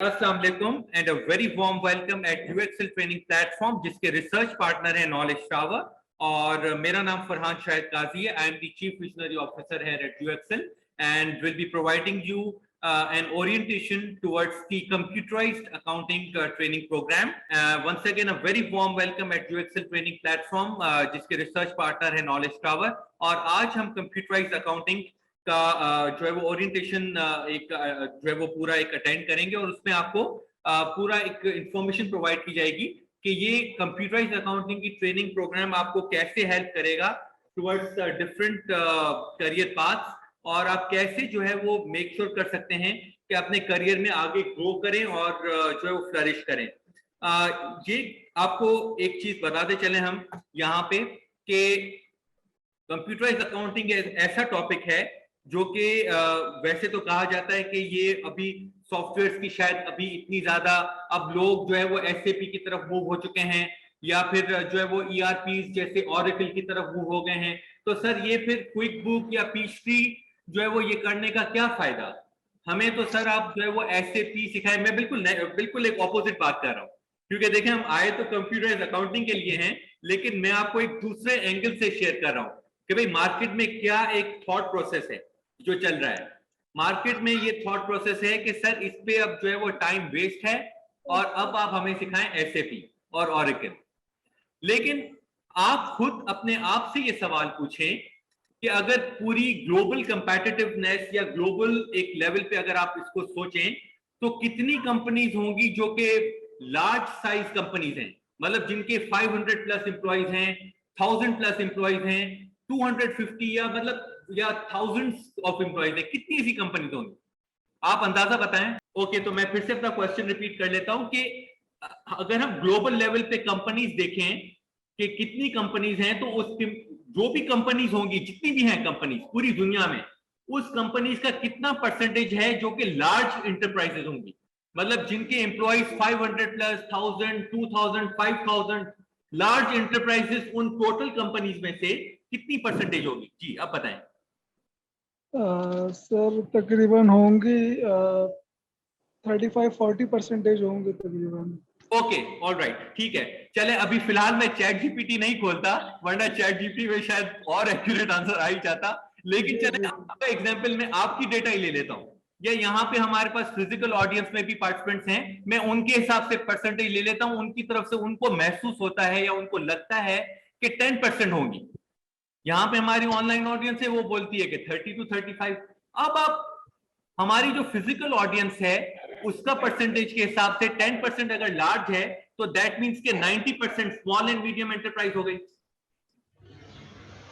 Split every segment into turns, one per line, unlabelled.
अस्सलाम वालेकुम and a very warm welcome at UXL training platform जिसके रिसर्च पार्टनर है नॉलेज टावर और मेरा नाम फरहान शाहिद काजी है। I am the chief visionary officer है at UXL and will be providing you an orientation towards the computerized accounting training program. Once again, a very warm welcome at UXL training platform, जिसके research partner है Knowledge Tower. और आज हम computerized accounting का जो है वो orientation एक जो है वो पूरा एक अटेंड करेंगे और उसमें आपको पूरा एक इंफॉर्मेशन प्रोवाइड की जाएगी कि ये कंप्यूटराइज्ड अकाउंटिंग की ट्रेनिंग प्रोग्राम आपको कैसे हेल्प करेगा टुवर्ड्स डिफरेंट करियर पाथ्स और आप कैसे जो है वो मेक श्योर कर सकते हैं कि अपने करियर में आगे ग्रो करें और जो है वो फ्लरिश करें। ये आपको एक चीज बताते चले हम यहाँ पे कि कंप्यूटराइज्ड अकाउंटिंग ऐसा टॉपिक है जो कि वैसे तो कहा जाता है कि ये अभी सॉफ्टवेयर्स की शायद अभी इतनी ज्यादा अब लोग जो है वो एसएपी की तरफ मूव हो चुके हैं या फिर जो है वो ईआरपी जैसे ऑरेकल की तरफ मूव हो गए हैं। तो सर ये फिर क्विक बुक या पीएचडी जो है वो ये करने का क्या फायदा? हमें तो सर आप जो है वो एसएपी सिखाए। मैं बिल्कुल एक ऑपोजिट बात कर रहा हूँ क्योंकि देखें हम आए तो कंप्यूटराइज्ड अकाउंटिंग के लिए हैं, लेकिन मैं आपको एक दूसरे एंगल से शेयर कर रहा हूँ कि भाई मार्केट में क्या एक थॉट प्रोसेस है जो चल रहा है। मार्केट में ये थॉट प्रोसेस है कि सर इस पे अब जो है वो टाइम वेस्ट है और अब आप हमें सिखाएं एसएपी और ऑरेकल। लेकिन आप खुद अपने आप से ये सवाल पूछें कि अगर पूरी ग्लोबल कंपैटिटिवनेस या ग्लोबल एक लेवल पे अगर आप इसको सोचें तो कितनी कंपनीज होंगी जो कि लार्ज साइज कंपनीज हैं, मतलब जिनके 500 प्लस एम्प्लॉइज हैं, 1000 प्लस एम्प्लॉइज हैं, 250 या मतलब या थाउजेंड्स ऑफ एम्प्लॉइज है, कितनी ऐसी कंपनीज होंगी आप अंदाजा बताएं। ओके, तो मैं फिर से अपना क्वेश्चन रिपीट कर लेता हूं कि अगर हम ग्लोबल लेवल पे कंपनीज देखें कि कितनी कंपनीज हैं तो उस जो भी कंपनीज होंगी, जितनी भी हैं कंपनीज पूरी दुनिया में, उस कंपनीज का कितना परसेंटेज है जो कि लार्ज इंटरप्राइजेज होंगी, मतलब जिनके एम्प्लॉइज 500 प्लस, 1000, 2000, 5000 लार्ज इंटरप्राइजेस उन टोटल कंपनीज में से कितनी परसेंटेज होगी? जी आप बताएं।
सर तकरीबन होंगी 35-40% होंगे तकरीबन।
ओके, ऑल राइट, ठीक है। चले अभी फिलहाल मैं चैट जीपीटी नहीं खोलता, वरना चैट जीपीटी में शायद और एक्यूरेट आंसर आ ही जाता। लेकिन चले आपका एग्जांपल में आपकी डेटा ही ले लेता हूं, या यहाँ पे हमारे पास फिजिकल ऑडियंस में भी पार्टिसिपेंट्स हैं, मैं उनके हिसाब से परसेंटेज ले लेता हूं, उनकी तरफ से उनको महसूस होता है या उनको लगता है कि 10% होंगी। यहाँ पे हमारी ऑनलाइन ऑडियंस है वो बोलती है कि 30 to 35। अब आप हमारी जो फिजिकल ऑडियंस है उसका परसेंटेज के हिसाब से 10% अगर लार्ज है तो दैट मींस के 90% स्मॉल एंड मीडियम एंटरप्राइज हो गई।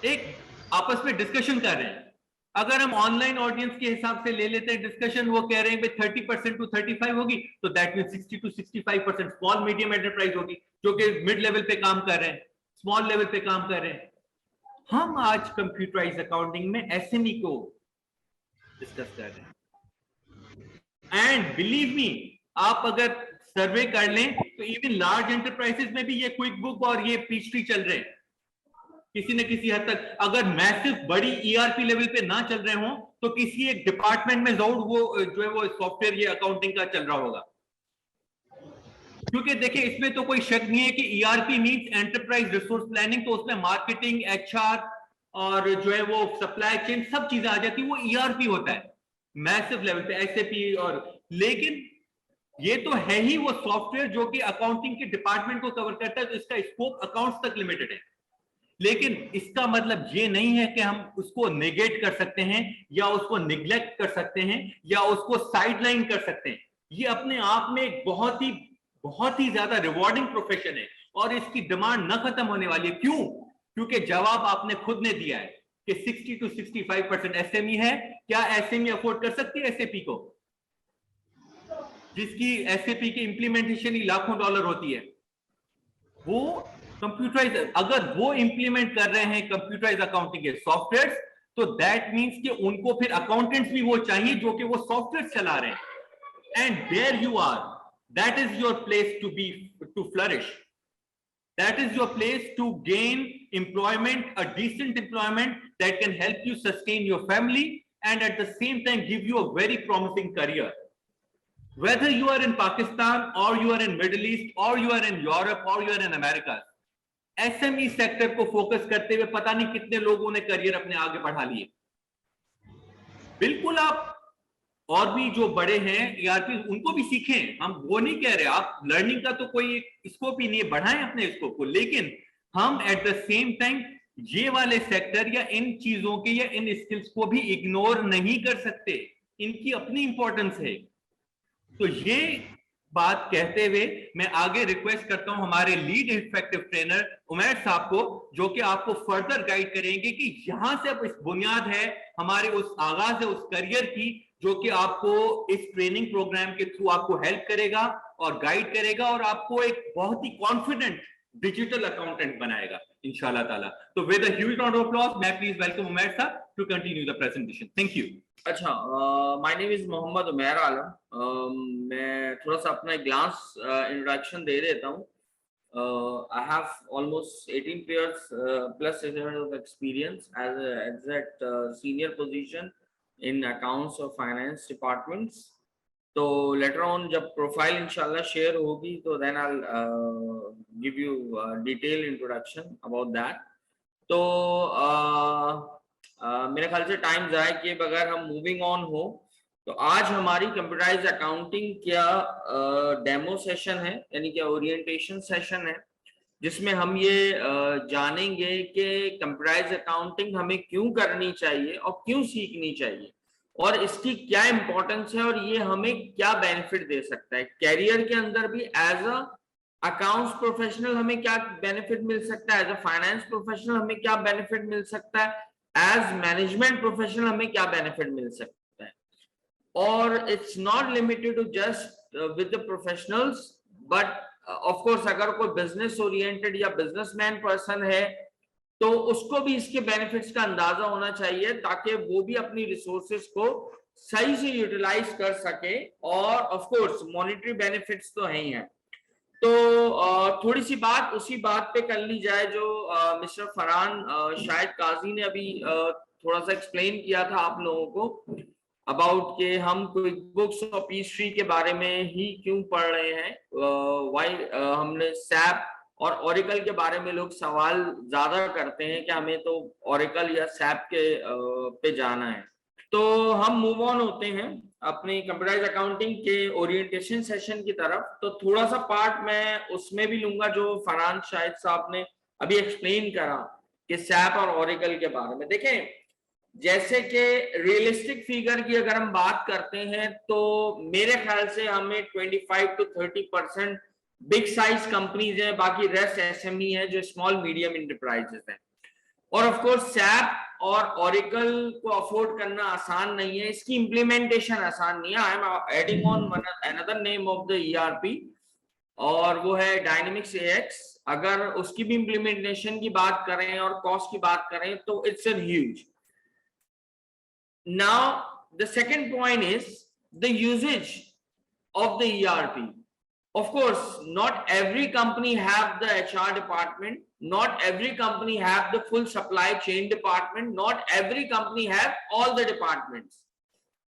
एक आपस में डिस्कशन कर रहे हैं, अगर हम ऑनलाइन ऑडियंस के हिसाब से ले लेते हैं डिस्कशन, वो कह रहे हैं 30% to 35 होगी, तो that means 60 to 65% small medium enterprise होगी जो कि मिड लेवल पे काम कर रहे हैं, स्मॉल लेवल पे काम कर रहे हैं। हम आज कंप्यूटराइज्ड अकाउंटिंग में एसएमई को डिस्कस कर रहे हैं एंड बिलीव मी, आप अगर सर्वे कर लें तो इवन लार्ज एंटरप्राइजेस में भी ये क्विक बुक और ये पीएचडी चल रहे हैं किसी न किसी हद तक। अगर मैसिव बड़ी ईआरपी लेवल पे ना चल रहे हो तो किसी एक डिपार्टमेंट में जरूर वो जो है वो सॉफ्टवेयर ये अकाउंटिंग का चल रहा होगा, क्योंकि देखिए इसमें तो कोई शक नहीं है कि ERP means enterprise resource planning, तो उसमें मार्केटिंग, एचआर और जो है वो सप्लाई चेन सब चीजें आ जाती है, वो ईआरपी होता है मैसिव लेवल पे एसएपी। और लेकिन ये तो है ही वो सॉफ्टवेयर जो कि अकाउंटिंग के डिपार्टमेंट को कवर करता है, तो इसका स्कोप अकाउंट्स तक लिमिटेड है। लेकिन इसका मतलब ये नहीं है कि हम उसको नेगेट कर सकते हैं या उसको निग्लेक्ट कर सकते हैं या उसको साइडलाइन कर सकते हैं। ये अपने आप में एक बहुत ही ज्यादा रिवॉर्डिंग प्रोफेशन है और इसकी डिमांड न खत्म होने वाली है। क्यों? क्योंकि जवाब आपने खुद ने दिया है कि 60 to 65% एसएमई है। क्या एसएमई अफोर्ड कर सकती है एसएपी को, जिसकी एसएपी की इंप्लीमेंटेशन ही लाखों डॉलर होती है? वो कंप्यूटराइज अगर वो इंप्लीमेंट कर रहे हैं कंप्यूटराइज अकाउंटिंग के सॉफ्टवेयर, तो दैट मींस कि उनको फिर अकाउंटेंट्स भी वो चाहिए जो कि वो सॉफ्टवेयर चला रहे हैं। And there you are, that is your place to flourish, that is your place to gain employment, a decent employment that can help you sustain your family and at the same time give you a very promising career. whether you are in Pakistan or you are in Middle East or you are in Europe or you are in America, SME sector को focus करते हुए पता नहीं कितने लोगों ने career अपने आगे बढ़ा लिए। बिल्कुल आप और भी जो बड़े हैं ERP उनको भी सीखें, हम वो नहीं कह रहे, आप लर्निंग का तो कोई स्कोप ही नहीं है, बढ़ाएं अपने स्कोप को, लेकिन हम एट द सेम टाइम ये वाले सेक्टर या इन चीजों के या इन स्किल्स को भी इग्नोर नहीं कर सकते, इनकी अपनी इंपॉर्टेंस है। तो ये बात कहते हुए मैं आगे रिक्वेस्ट करता हूं हमारे लीड इफेक्टिव ट्रेनर उमैर साहब को, जो कि आपको फर्दर गाइड करेंगे कि यहां से अब इस बुनियाद है हमारे उस आगाज है उस करियर की, जो कि आपको इस ट्रेनिंग प्रोग्राम के थ्रू आपको हेल्प करेगा और गाइड करेगा और आपको एक बहुत ही कॉन्फिडेंट डिजिटल अकाउंटेंट बनाएगा इंशाल्लाह ताला। तो with a huge round of applause मैं प्लीज वेलकम उमैर साहब to continue the presentation. Thank you.
अच्छा, my name is Mohammad Umair Alam. मैं थोड़ा सा अपना ग्लांस इंट्रोडक्शन दे देता हूँ। I have almost 18 years plus years of experience as at senior position in accounts or finance departments. तो later on जब प्रोफाइल इंशाल्लाह शेयर होगी तो then I'll give you detailed introduction about that. तो मेरे ख्याल से टाइम ज़ाया किए बगैर हम मूविंग ऑन हो, तो आज हमारी कंप्यूटराइज अकाउंटिंग क्या डेमो सेशन है, यानी कि ओरिएंटेशन सेशन है, जिसमें हम ये जानेंगे कि कंप्यूटराइज अकाउंटिंग हमें क्यों करनी चाहिए और क्यों सीखनी चाहिए और इसकी क्या इंपॉर्टेंस है और ये हमें क्या बेनिफिट दे सकता है कैरियर के अंदर भी। एज अ अकाउंट्स प्रोफेशनल हमें क्या बेनिफिट मिल सकता है, एज अ फाइनेंस प्रोफेशनल हमें क्या बेनिफिट मिल सकता है, एज मैनेजमेंट प्रोफेशनल हमें क्या बेनिफिट मिल सकता है। और it's not limited to just with the professionals, but of course अगर कोई बिजनेस ओरिएंटेड या बिजनेसमैन पर्सन है तो उसको भी इसके बेनिफिट्स का अंदाजा होना चाहिए, ताकि वो भी अपनी रिसोर्सेज को सही से यूटिलाइज कर सके। और ऑफ कोर्स मॉनेटरी बेनिफिट्स तो हैं ही हैं। तो थोड़ी सी बात उसी बात पे कर ली जाए जो मिस्टर फरहान शायद काजी ने अभी थोड़ा सा एक्सप्लेन किया था आप लोगों को अबाउट के हम क्विक बुक्स और पीस3 के बारे में ही क्यों पढ़ रहे हैं, वाई हमने सैप और ओरेकल के बारे में लोग सवाल ज्यादा करते हैं कि हमें तो ओरेकल या सैप के पे जाना है। तो हम मूव ऑन होते हैं अपनी कंप्यूटराइज अकाउंटिंग के ओरिएंटेशन सेशन की तरफ। तो थोड़ा सा पार्ट मैं उसमें भी लूंगा जो फरहान शाहिद साहब ने अभी एक्सप्लेन करा कि सैप और ओरेकल के बारे में। देखें, जैसे कि रियलिस्टिक फिगर की अगर हम बात करते हैं तो मेरे ख्याल से हमें 25 to 30% बिग साइज कंपनीज हैं, बाकी रेस्ट एसएमई है जो स्मॉल मीडियम इंटरप्राइजेस हैं। और ऑफ कोर्स सैप और ओरेकल को अफोर्ड करना आसान नहीं है, इसकी इंप्लीमेंटेशन आसान नहीं है। I am adding on another name of the ERP और वो है डायनेमिक्स एएक्स। अगर उसकी भी इंप्लीमेंटेशन की बात करें और कॉस्ट की बात करें तो it's an huge. Now, the second point is the usage of the ERP. Of course, not every company have the HR department, not every company have the full supply chain department, not every company have all the departments.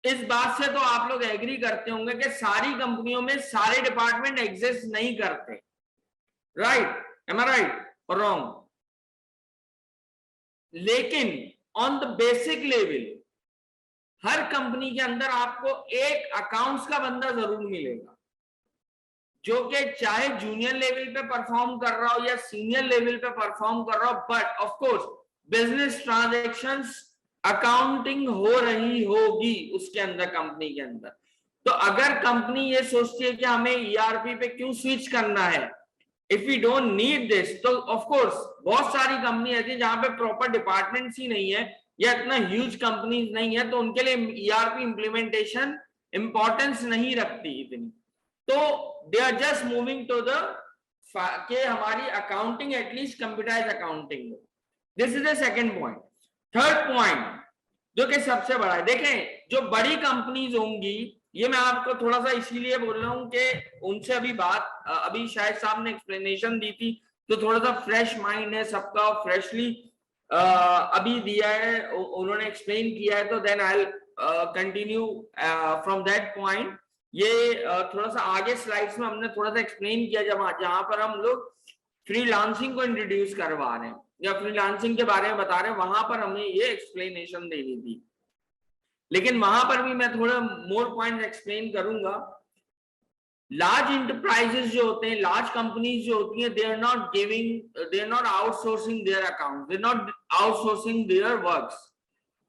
इस बात से तो आप लोग agree करते होंगे कि सारी कंपनियों में सारे डिपार्टमेंट एग्जिस्ट नहीं करते, राइट? एम आई राइट और रॉन्ग? लेकिन on the basic level her company के अंदर आपको एक अकाउंट्स का बंदा जरूर मिलेगा, जो कि चाहे जूनियर लेवल पे परफॉर्म कर रहा हो या सीनियर लेवल पे परफॉर्म कर रहा हो, but of course business transactions accounting हो रही होगी उसके अंदर, कंपनी के अंदर। तो अगर कंपनी ये सोचती है कि हमें ईआरपी पे क्यों स्विच करना है, if we don't need this, तो ऑफ कोर्स बहुत सारी कंपनी ऐसी है जहां पे प्रॉपर डिपार्टमेंट्स ही नहीं है या इतना ह्यूज कंपनीज नहीं है, तो उनके लिए ईआरपी इंप्लीमेंटेशन इंपॉर्टेंस नहीं रखती इतनी। तो they are just moving to the के हमारी अकाउंटिंग एटलीस्ट कंप्यूटराइज अकाउंटिंग हो। This is the second point. Third point जो कि सबसे बड़ा है, देखें जो बड़ी कंपनीज होंगी, ये मैं आपको थोड़ा सा इसीलिए बोल रहा हूं कि उनसे अभी बात अभी शायद साहब ने एक्सप्लेनेशन दी थी तो थोड़ा सा फ्रेश माइंड है सबका, फ्रेशली अभी दिया है, उन्होंने एक्सप्लेन किया है, तो then I will continue from that point ये थोड़ा सा आगे स्लाइड्स में हमने थोड़ा सा एक्सप्लेन किया, जहां पर हम लोग फ्रीलांसिंग को इंट्रोड्यूस करवा रहे हैं या फ्रीलांसिंग के बारे में बता रहे हैं, वहां पर हमें ये एक्सप्लेनेशन देनी थी। लेकिन वहां पर भी मैं थोड़ा मोर पॉइंट एक्सप्लेन करूंगा। लार्ज इंटरप्राइजेस जो होते हैं, लार्ज कंपनीज जो होती हैं, they are not outsourcing their account, they are not outsourcing their works.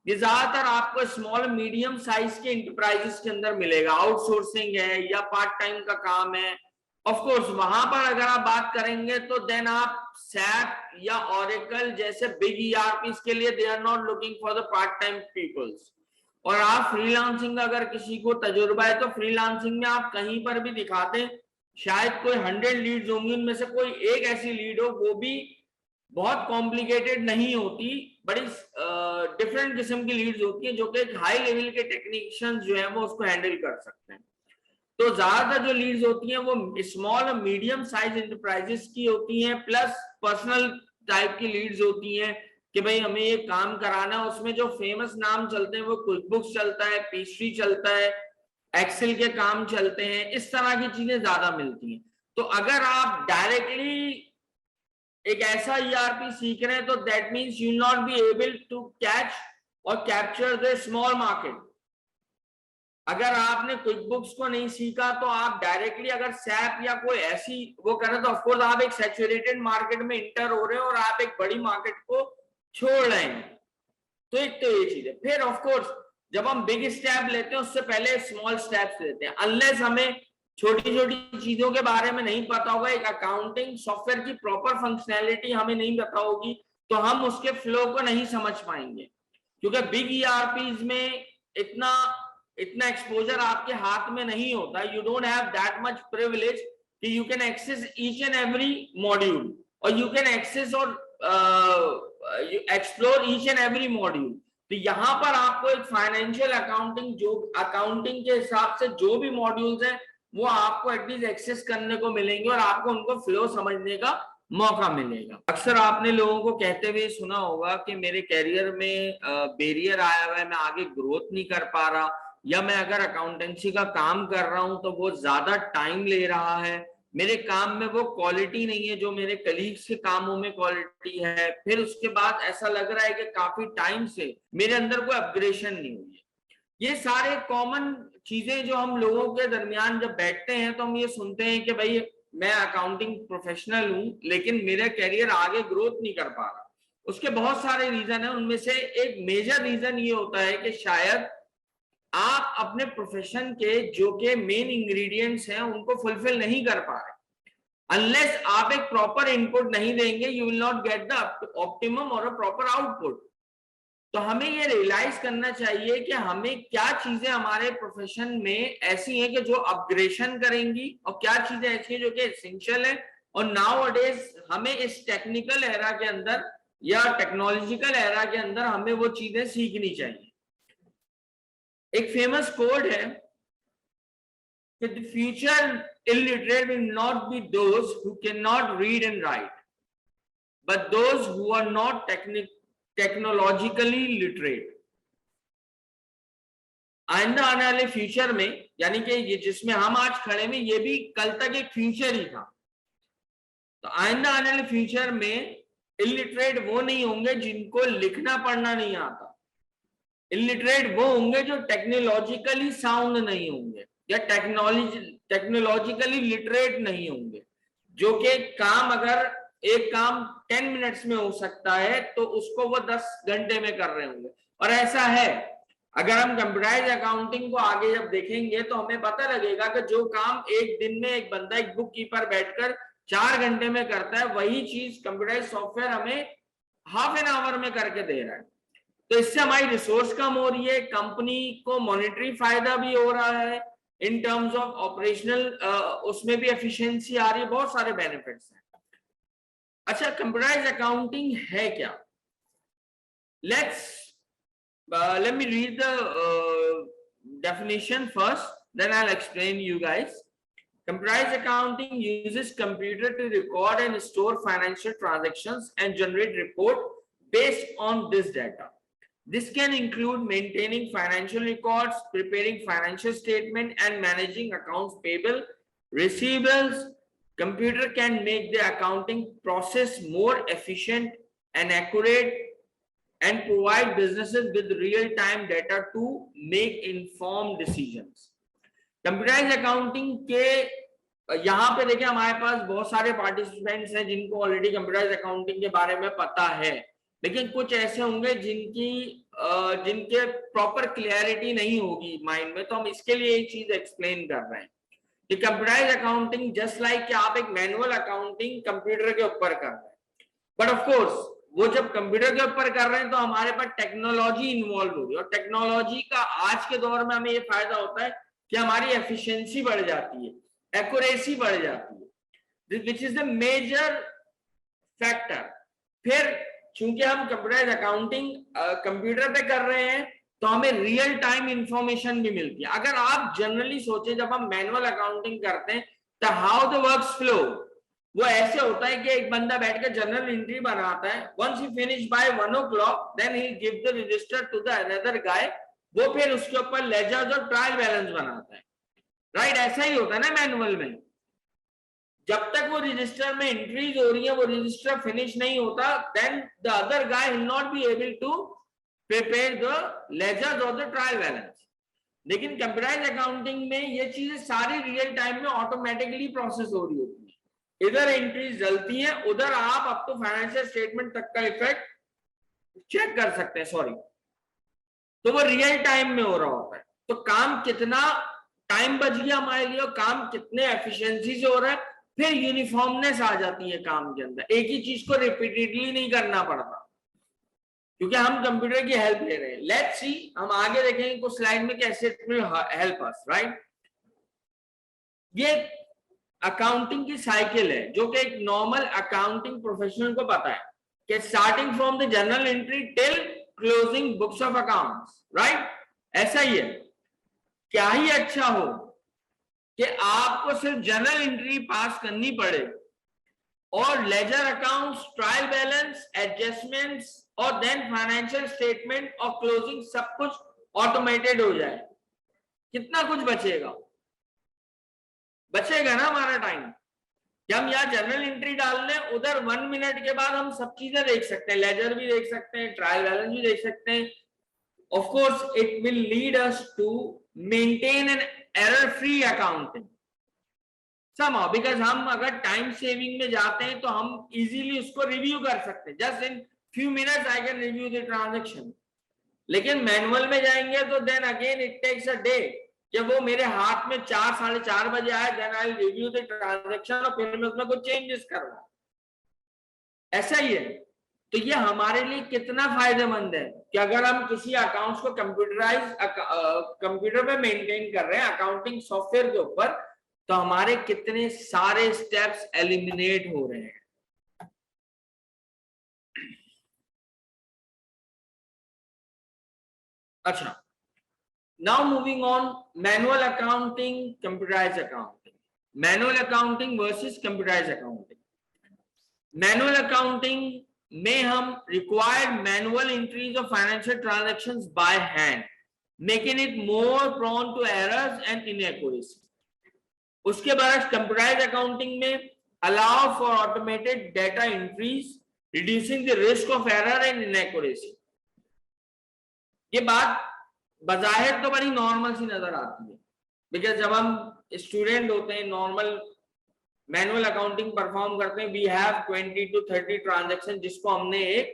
ये ज्यादातर आपको स्मॉल मीडियम साइज के इंटरप्राइजेस के अंदर मिलेगा। आउटसोर्सिंग है या पार्ट टाइम का काम है। ऑफ कोर्स वहां पर अगर आप बात करेंगे तो देन आप सैप या ऑरेकल जैसे बिग ईआरपीस के लिए they are not looking for the part time peoples. और आप फ्रीलांसिंग का अगर किसी को तजुर्बा है तो फ्रीलांसिंग में आप कहीं पर भी दिखाते, शायद कोई 100 लीड्स होंगी, उनमें से कोई एक ऐसी लीड हो, वो भी बहुत कॉम्प्लिकेटेड नहीं होती, बड़ी डिफरेंट किस्म की लीड्स होती है, जो कि एक हाई लेवल के टेक्नीशियंस जो है वो उसको हैंडल कर सकते हैं। तो ज्यादातर जो लीड्स होती हैं वो स्मॉल और मीडियम साइज इंटरप्राइजेस की होती हैं, प्लस पर्सनल टाइप की लीड्स होती हैं कि भाई हमें ये काम कराना है। उसमें जो फेमस नाम चलते हैं वो क्विकबुक्स चलता है, पेस्ट्री चलता है, एक्सेल के काम चलते हैं, इस तरह की चीजें ज्यादा मिलती हैं। तो अगर आप डायरेक्टली एक ऐसा ईआरपी सीख रहे हैं तो that means you will not be able to catch और कैप्चर द स्मॉल मार्केट। अगर आपने क्विकबुक्स को नहीं सीखा तो आप डायरेक्टली अगर सैप या कोई ऐसी वो करें तो ऑफकोर्स आप एक सैचुरेटेड मार्केट में इंटर हो रहे हैं और आप एक बड़ी मार्केट को छोड़ रहे हैं। तो एक तो ये चीज है। फिर ऑफकोर्स जब हम बिग स्टेप लेते हैं उससे पहले स्मॉल स्टेप्स लेते हैं। अनलेस हमें छोटी छोटी चीजों के बारे में नहीं पता होगा, एक अकाउंटिंग सॉफ्टवेयर की प्रॉपर फंक्शनैलिटी हमें नहीं पता होगी, तो हम उसके फ्लो को नहीं समझ पाएंगे। क्योंकि बिग ईआरपीज में इतना एक्सपोजर आपके हाथ में नहीं होता। You don't have that much privilege कि you can access each and every module, और यू कैन एक्सेस और explore each and every module. तो यहाँ पर आपको एक फाइनेंशियल अकाउंटिंग, जो अकाउंटिंग के हिसाब से जो भी मॉड्यूल्स हैं वो आपको एटलीस्ट एक्सेस करने को मिलेंगे और आपको उनको फ्लो समझने का मौका मिलेगा। अक्सर आपने लोगों को कहते हुए सुना होगा कि मेरे कैरियर में बैरियर आया हुआ है, मैं आगे ग्रोथ नहीं कर पा रहा, या मैं अगर अकाउंटेंसी का काम कर रहा हूं तो वो ज्यादा टाइम ले रहा है, मेरे काम में वो क्वालिटी नहीं है जो मेरे कलीग्स के कामों में क्वालिटी है। फिर उसके बाद ऐसा लग रहा है कि काफी टाइम से मेरे अंदर कोई अपग्रेडेशन नहीं हुई है। ये सारे कॉमन चीजें जो हम लोगों के दरमियान जब बैठते हैं तो हम ये सुनते हैं कि भाई मैं अकाउंटिंग प्रोफेशनल हूं लेकिन मेरा कैरियर आगे ग्रोथ नहीं कर पा रहा। उसके बहुत सारे रीजन है, उनमें से एक मेजर रीजन ये होता है कि शायद आप अपने प्रोफेशन के जो के मेन इंग्रेडिएंट्स हैं उनको फुलफिल नहीं कर पा रहे। अनलेस आप एक प्रॉपर इनपुट नहीं देंगे, you will not get the optimum और अ प्रॉपर आउटपुट। तो हमें ये रियलाइज करना चाहिए कि हमें क्या चीजें हमारे प्रोफेशन में ऐसी हैं कि जो अपग्रेडेशन करेंगी और क्या चीजें ऐसी हैं जो कि एसेंशियल है। और नाउ अडेज हमें इस टेक्निकल एरा के अंदर या टेक्नोलॉजिकल एरा के अंदर हमें वो चीजें सीखनी चाहिए। एक फेमस कोड है कि the future illiterate will not be those who cannot read and write, but those who are not technologically literate. आइंदा आने वाले फ्यूचर में, यानी कि ये जिसमें हम आज खड़े में, ये भी कल तक एक फ्यूचर ही था। तो आइंदा आने वाले फ्यूचर में इलिटरेट वो नहीं होंगे जिनको लिखना पढ़ना नहीं आता। इलिटरेट वो होंगे जो टेक्नोलॉजिकली साउंड नहीं होंगे या टेक्नोलॉजिकली लिटरेट नहीं होंगे, जो कि काम अगर एक काम 10 मिनट्स में हो सकता है तो उसको वो 10 घंटे में कर रहे होंगे। और ऐसा है, अगर हम कंप्यूटराइज अकाउंटिंग को आगे जब देखेंगे तो हमें पता लगेगा कि जो काम एक दिन में एक बंदा, एक बुक कीपर बैठकर 4 घंटे में करता है, वही चीज कंप्यूटराइज सॉफ्टवेयर हमें हाफ एन आवर में करके दे रहा है। तो इससे हमारी रिसोर्स कम हो रही है, कंपनी को मॉनेटरी फायदा भी हो रहा है, इन टर्म्स ऑफ ऑपरेशनल उसमें भी एफिशिएंसी आ रही है, बहुत सारे बेनिफिट्स हैं। अच्छा, कंप्यूटराइज अकाउंटिंग है क्या? let me read the definition first, then I'll explain you guys. Computerized accounting uses computer to record and store financial transactions and generate report based on this data. This can include maintaining financial records, preparing financial statement, and managing accounts payable, receivables. Computer can make the accounting process more efficient and accurate and provide businesses with real-time data to make informed decisions. Computerized accounting के यहाँ पे देखिए हमारे पास बहुत सारे participants हैं जिनको already computerise accounting के बारे में पता है, लेकिन कुछ ऐसे होंगे जिनके प्रॉपर क्लियरिटी नहीं होगी माइंड में, तो हम इसके लिए एक चीज एक्सप्लेन कर रहे हैं कि कंप्यूटराइज अकाउंटिंग जस्ट लाइक कि आप एक मैनुअल अकाउंटिंग कंप्यूटर के ऊपर कर रहे हैं, बट ऑफ कोर्स वो जब कंप्यूटर के ऊपर कर रहे हैं तो हमारे पास टेक्नोलॉजी इन्वॉल्व होगी, और टेक्नोलॉजी का आज के दौर में हमें ये फायदा होता है कि हमारी एफिशिएंसी बढ़ जाती है, एक्यूरेसी बढ़ जाती है, which is the major factor. फिर चूंकि हम कंप्यूटराइज अकाउंटिंग कंप्यूटर पे कर रहे हैं तो हमें रियल टाइम इंफॉर्मेशन भी मिलती है। अगर आप जनरली सोचे जब हम मैनुअल अकाउंटिंग करते हैं तो हाउ द वर्क्स फ्लो, वो ऐसे होता है कि एक बंदा बैठ के जनरल एंट्री बनाता है, once he finish by 1 o'clock then he give the register to the another guy, वो फिर उसके ऊपर लेजर्स और ट्रायल बैलेंस बनाता है, राइट? ऐसा ही होता है ना मैनुअल में, जब तक वो रजिस्टर में एंट्रीज हो रही है वो रजिस्टर फिनिश नहीं होता, then the other guy will not be able to prepare the ledgers और द ट्रायल बैलेंस। लेकिन कंप्यूटराइज अकाउंटिंग में ये चीजें सारी रियल टाइम में ऑटोमेटिकली प्रोसेस हो रही होती है, इधर एंट्रीज चलती है, उधर आप अप टू फाइनेंशियल स्टेटमेंट तक का इफेक्ट चेक कर सकते हैं, सॉरी, तो वो रियल टाइम में हो रहा होता है। तो काम कितना टाइम बच गया हमारे लिए और काम कितने एफिशिएंसी से हो रहा है, फिर यूनिफॉर्मनेस आ जाती है काम के अंदर, एक ही चीज को रिपीटेडली नहीं करना पड़ता क्योंकि हम कंप्यूटर की हेल्प ले रहे हैं। लेट्स सी, हम आगे देखेंगे कुछ स्लाइड में कैसे it will help us, right? ये अकाउंटिंग की साइकिल है जो कि एक नॉर्मल अकाउंटिंग प्रोफेशनल को पता है कि starting from the general entry till closing books of accounts, right? ऐसा ही है। क्या ही अच्छा हो कि आपको सिर्फ जनरल एंट्री पास करनी पड़े और ledger accounts, trial balance, adjustments और देन फाइनेंशियल स्टेटमेंट और क्लोजिंग सब कुछ ऑटोमेटेड हो जाए। कितना कुछ बचेगा ना हमारा टाइम, कि हम यहाँ जनरल एंट्री डाल लें, उधर 1 मिनट के बाद हम सब चीजें देख सकते हैं, लेजर भी देख सकते हैं, ट्रायल बैलेंस भी देख सकते हैं। Of course it will lead us to maintain an error free accounting somehow, because हम अगर टाइम सेविंग में जाते हैं तो हम इजीली उसको रिव्यू कर सकते हैं, just in few minutes I can review the transaction. लेकिन मैनुअल में जाएंगे तो then again it takes a day, जब वो मेरे हाथ में 4 साढ़े 4 बजे आए then I review the transaction और फिर मैं उसमें कुछ चेंजेस करूंगा। ऐसा ही है। तो ये हमारे लिए कितना फायदेमंद है कि अगर हम किसी अकाउंट्स को कंप्यूटर पे मेंटेन कर रहे हैं अकाउंटिंग सॉफ्टवेयर के ऊपर, तो हमारे कितने सारे स्टेप्स एलिमिनेट हो रहे हैं। अच्छा, now moving on, manual accounting, computerised accounting, manual accounting versus computerised accounting. Manual accounting में हम required manual entries of financial transactions by hand, making it more prone to errors and inaccuracy. उसके बाद computerised accounting में allow for automated data entries, reducing the risk of error and inaccuracy. ये बात बजाहिर तो बड़ी normal सी नजर आती है, बिकॉज जब हम स्टूडेंट होते हैं, नॉर्मल मैनुअल अकाउंटिंग परफॉर्म करते हैं, वी हैव 20 to 30 ट्रांजैक्शन जिसको हमने एक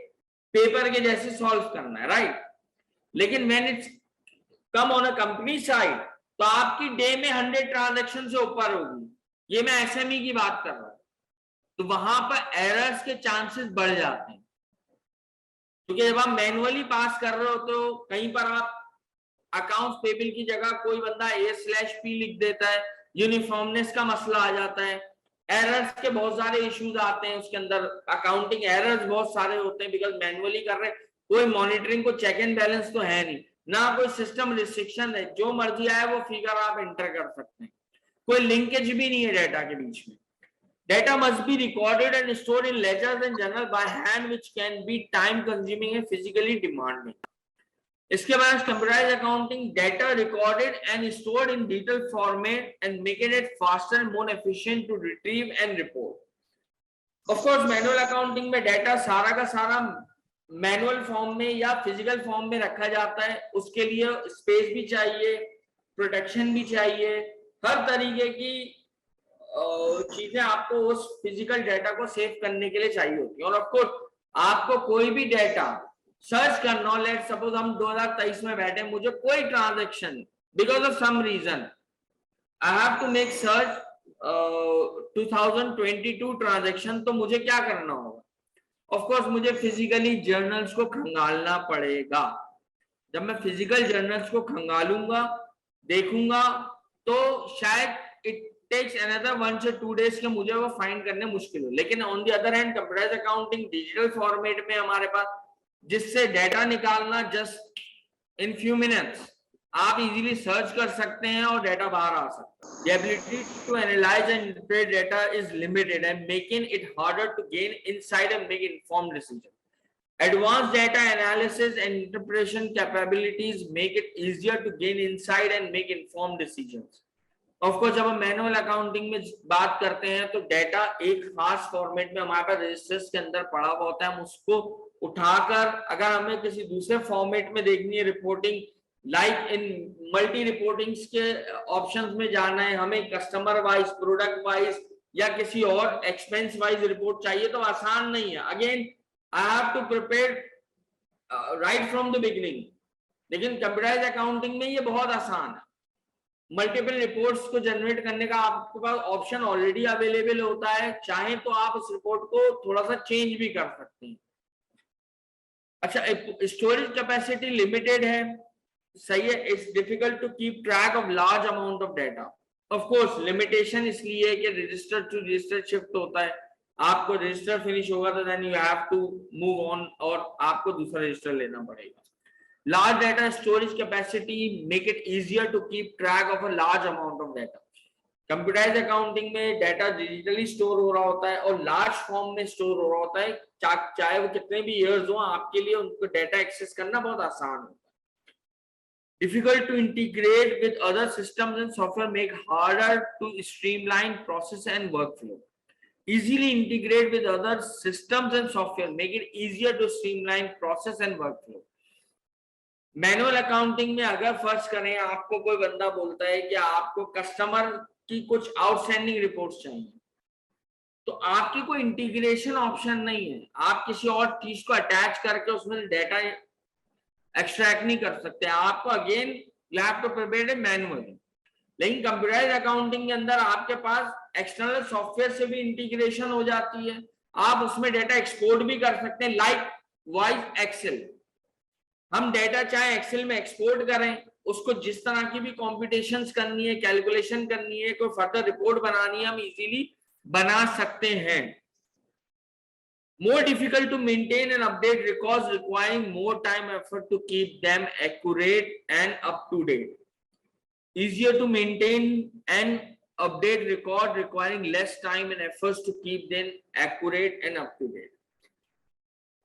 पेपर के जैसे सॉल्व करना है, राइट? लेकिन when it's come on a company side तो आपकी डे में 100 ट्रांजैक्शन से ऊपर होगी। ये मैं एसएमई की बात कर रहा हूं, तो वहां पर एरर्स के चांसेस बढ़ जाते हैं, क्योंकि जब आप मैनुअली पास कर रहे हो तो कहीं पर आप अकाउंट्स पेबल की जगह कोई बंदा A/P लिख देता है, यूनिफॉर्मनेस का मसला आ जाता है, एरर्स के बहुत सारे इश्यूज आते हैं, उसके अंदर अकाउंटिंग एरर्स बहुत सारे होते हैं बिकॉज मैनुअली कर रहे हैं, कोई मॉनिटरिंग, को चेक एंड बैलेंस तो है नहीं, ना कोई सिस्टम रिस्ट्रिक्शन है, जो मर्जी आए वो फिगर आप एंटर कर सकते हैं, कोई लिंकेज भी नहीं है डेटा के बीच में। Data must be recorded and stored in ledgers and journal by hand, which can be time consuming and physically demanding. इसके बाद computerise accounting data recorded and stored in digital format and making it faster and more efficient to retrieve and report. Of course manual accounting में data सारा का सारा manual form में या physical form में रखा जाता है, उसके लिए स्पेस भी चाहिए, प्रोटेक्शन भी चाहिए, हर तरीके की चीजें आपको उस फिजिकल डेटा को सेव करने के लिए चाहिए होती है। और ऑफ कोर्स आपको कोई भी डेटा सर्च करना हो, लेट सपोज हम 2023 में बैठे, मुझे कोई transaction because of some reason I have to make search 2022 transaction, तो मुझे क्या करना होगा? ऑफ कोर्स मुझे फिजिकली जर्नल्स को खंगालना पड़ेगा। जब मैं फिजिकल जर्नल्स को खंगालूंगा, देखूंगा, तो शायद इट टेक्स अनदर 1 से 2 डेज के मुझे वो फाइंड करने मुश्किल हो। लेकिन on the other hand computerised accounting digital format में हमारे पास, जिससे डेटा निकालना जस्ट इन फ्यू मिनट्स, आप इजीली सर्च कर सकते हैं और डेटा बाहर आ सकता है। The ability to analyze and interpret data is limited and making it harder to gain insight and make informed decisions. Advanced data analysis and interpretation capabilities make it easier to gain insight and make informed decisions. Of course, जब हम manual accounting में बात करते हैं तो data एक खास format में हमारे पास रजिस्टर्स के अंदर पड़ा हुआ होता है। हम उसको उठाकर अगर हमें किसी दूसरे फॉर्मेट में देखनी है reporting, like in multi reportings के ऑप्शंस में जाना है, हमें कस्टमर वाइज, प्रोडक्ट वाइज या किसी और एक्सपेंस वाइज रिपोर्ट चाहिए, तो आसान नहीं है। Again I have to prepare right from the beginning. लेकिन कंप्यूटराइज्ड अकाउंटिंग में ये बहुत आसान है। मल्टीपल रिपोर्ट्स को जनरेट करने का आपके पास ऑप्शन ऑलरेडी अवेलेबल होता है। चाहे तो आप उस रिपोर्ट को थोड़ा सा चेंज भी कर सकते हैं। अच्छा, स्टोरेज कैपेसिटी लिमिटेड है, सही है। It's difficult to keep track of large amount of data. Of course limitation इसलिए है कि रजिस्टर टू रजिस्टर शिफ्ट होता है। आपको रजिस्टर फिनिश होगा तो then you have to move on और आपको दूसरा रजिस्टर लेना पड़ेगा। Large data storage capacity make it easier to keep track of a large amount of data. Computerized accounting में डेटा डिजिटली स्टोर हो रहा होता है और लार्ज फॉर्म में स्टोर हो रहा होता है। चाहे वो कितने भी इयर्स हो, आपके लिए उनको डेटा एक्सेस करना बहुत आसान होता है। Difficult to integrate with other systems and software make harder to streamline process and workflow. Easily integrate with other systems and software make it easier to streamline process and workflow. Manual accounting में अगर first करें, आपको कोई बंदा बोलता है कि आपको कस्टमर की कुछ आउटस्टैंडिंग रिपोर्ट्स चाहिए, तो आपकी कोई इंटीग्रेशन ऑप्शन नहीं है। आप किसी और चीज को अटैच करके उसमें डेटा एक्सट्रैक्ट नहीं कर सकते। आपको again you have to prepare it manually. लेकिन कंप्यूटराइज्ड अकाउंटिंग के अंदर आपके पास एक्सटर्नल सॉफ्टवेयर से भी इंटीग्रेशन हो जाती है। आप उसमें डेटा एक्सपोर्ट भी कर सकते हैं, लाइक वाइज एक्सेल। हम डेटा चाहे एक्सेल में एक्सपोर्ट करें, उसको जिस तरह की भी कॉम्पिटिशंस करनी है, कैलकुलेशन करनी है, कोई फर्दर रिपोर्ट बनानी है, हम इजीली बना सकते हैं। More difficult to maintain and update records requiring more time effort to keep them accurate and up to date. Easier to maintain and update record requiring less time and efforts to keep them accurate and up to date.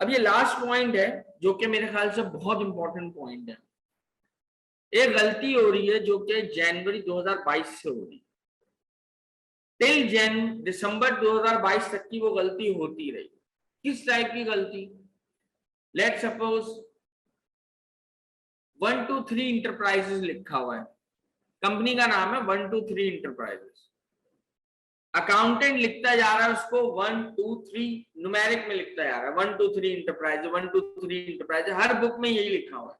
अब ये last point है जो कि मेरे ख्याल से बहुत important point है। एक गलती हो रही है जो कि जनवरी 2022 से हो रही है, टिल दिसंबर 2022 तक की वो गलती होती रही। किस टाइप की गलती? लेट सपोज 123 इंटरप्राइजेस लिखा हुआ है, कंपनी का नाम है 123 इंटरप्राइजेस। अकाउंटेंट लिखता जा रहा है उसको 123 न्यूमेरिक में लिखता जा रहा है, 123 इंटरप्राइज, 123 इंटरप्राइज, हर बुक में यही लिखा हुआ है।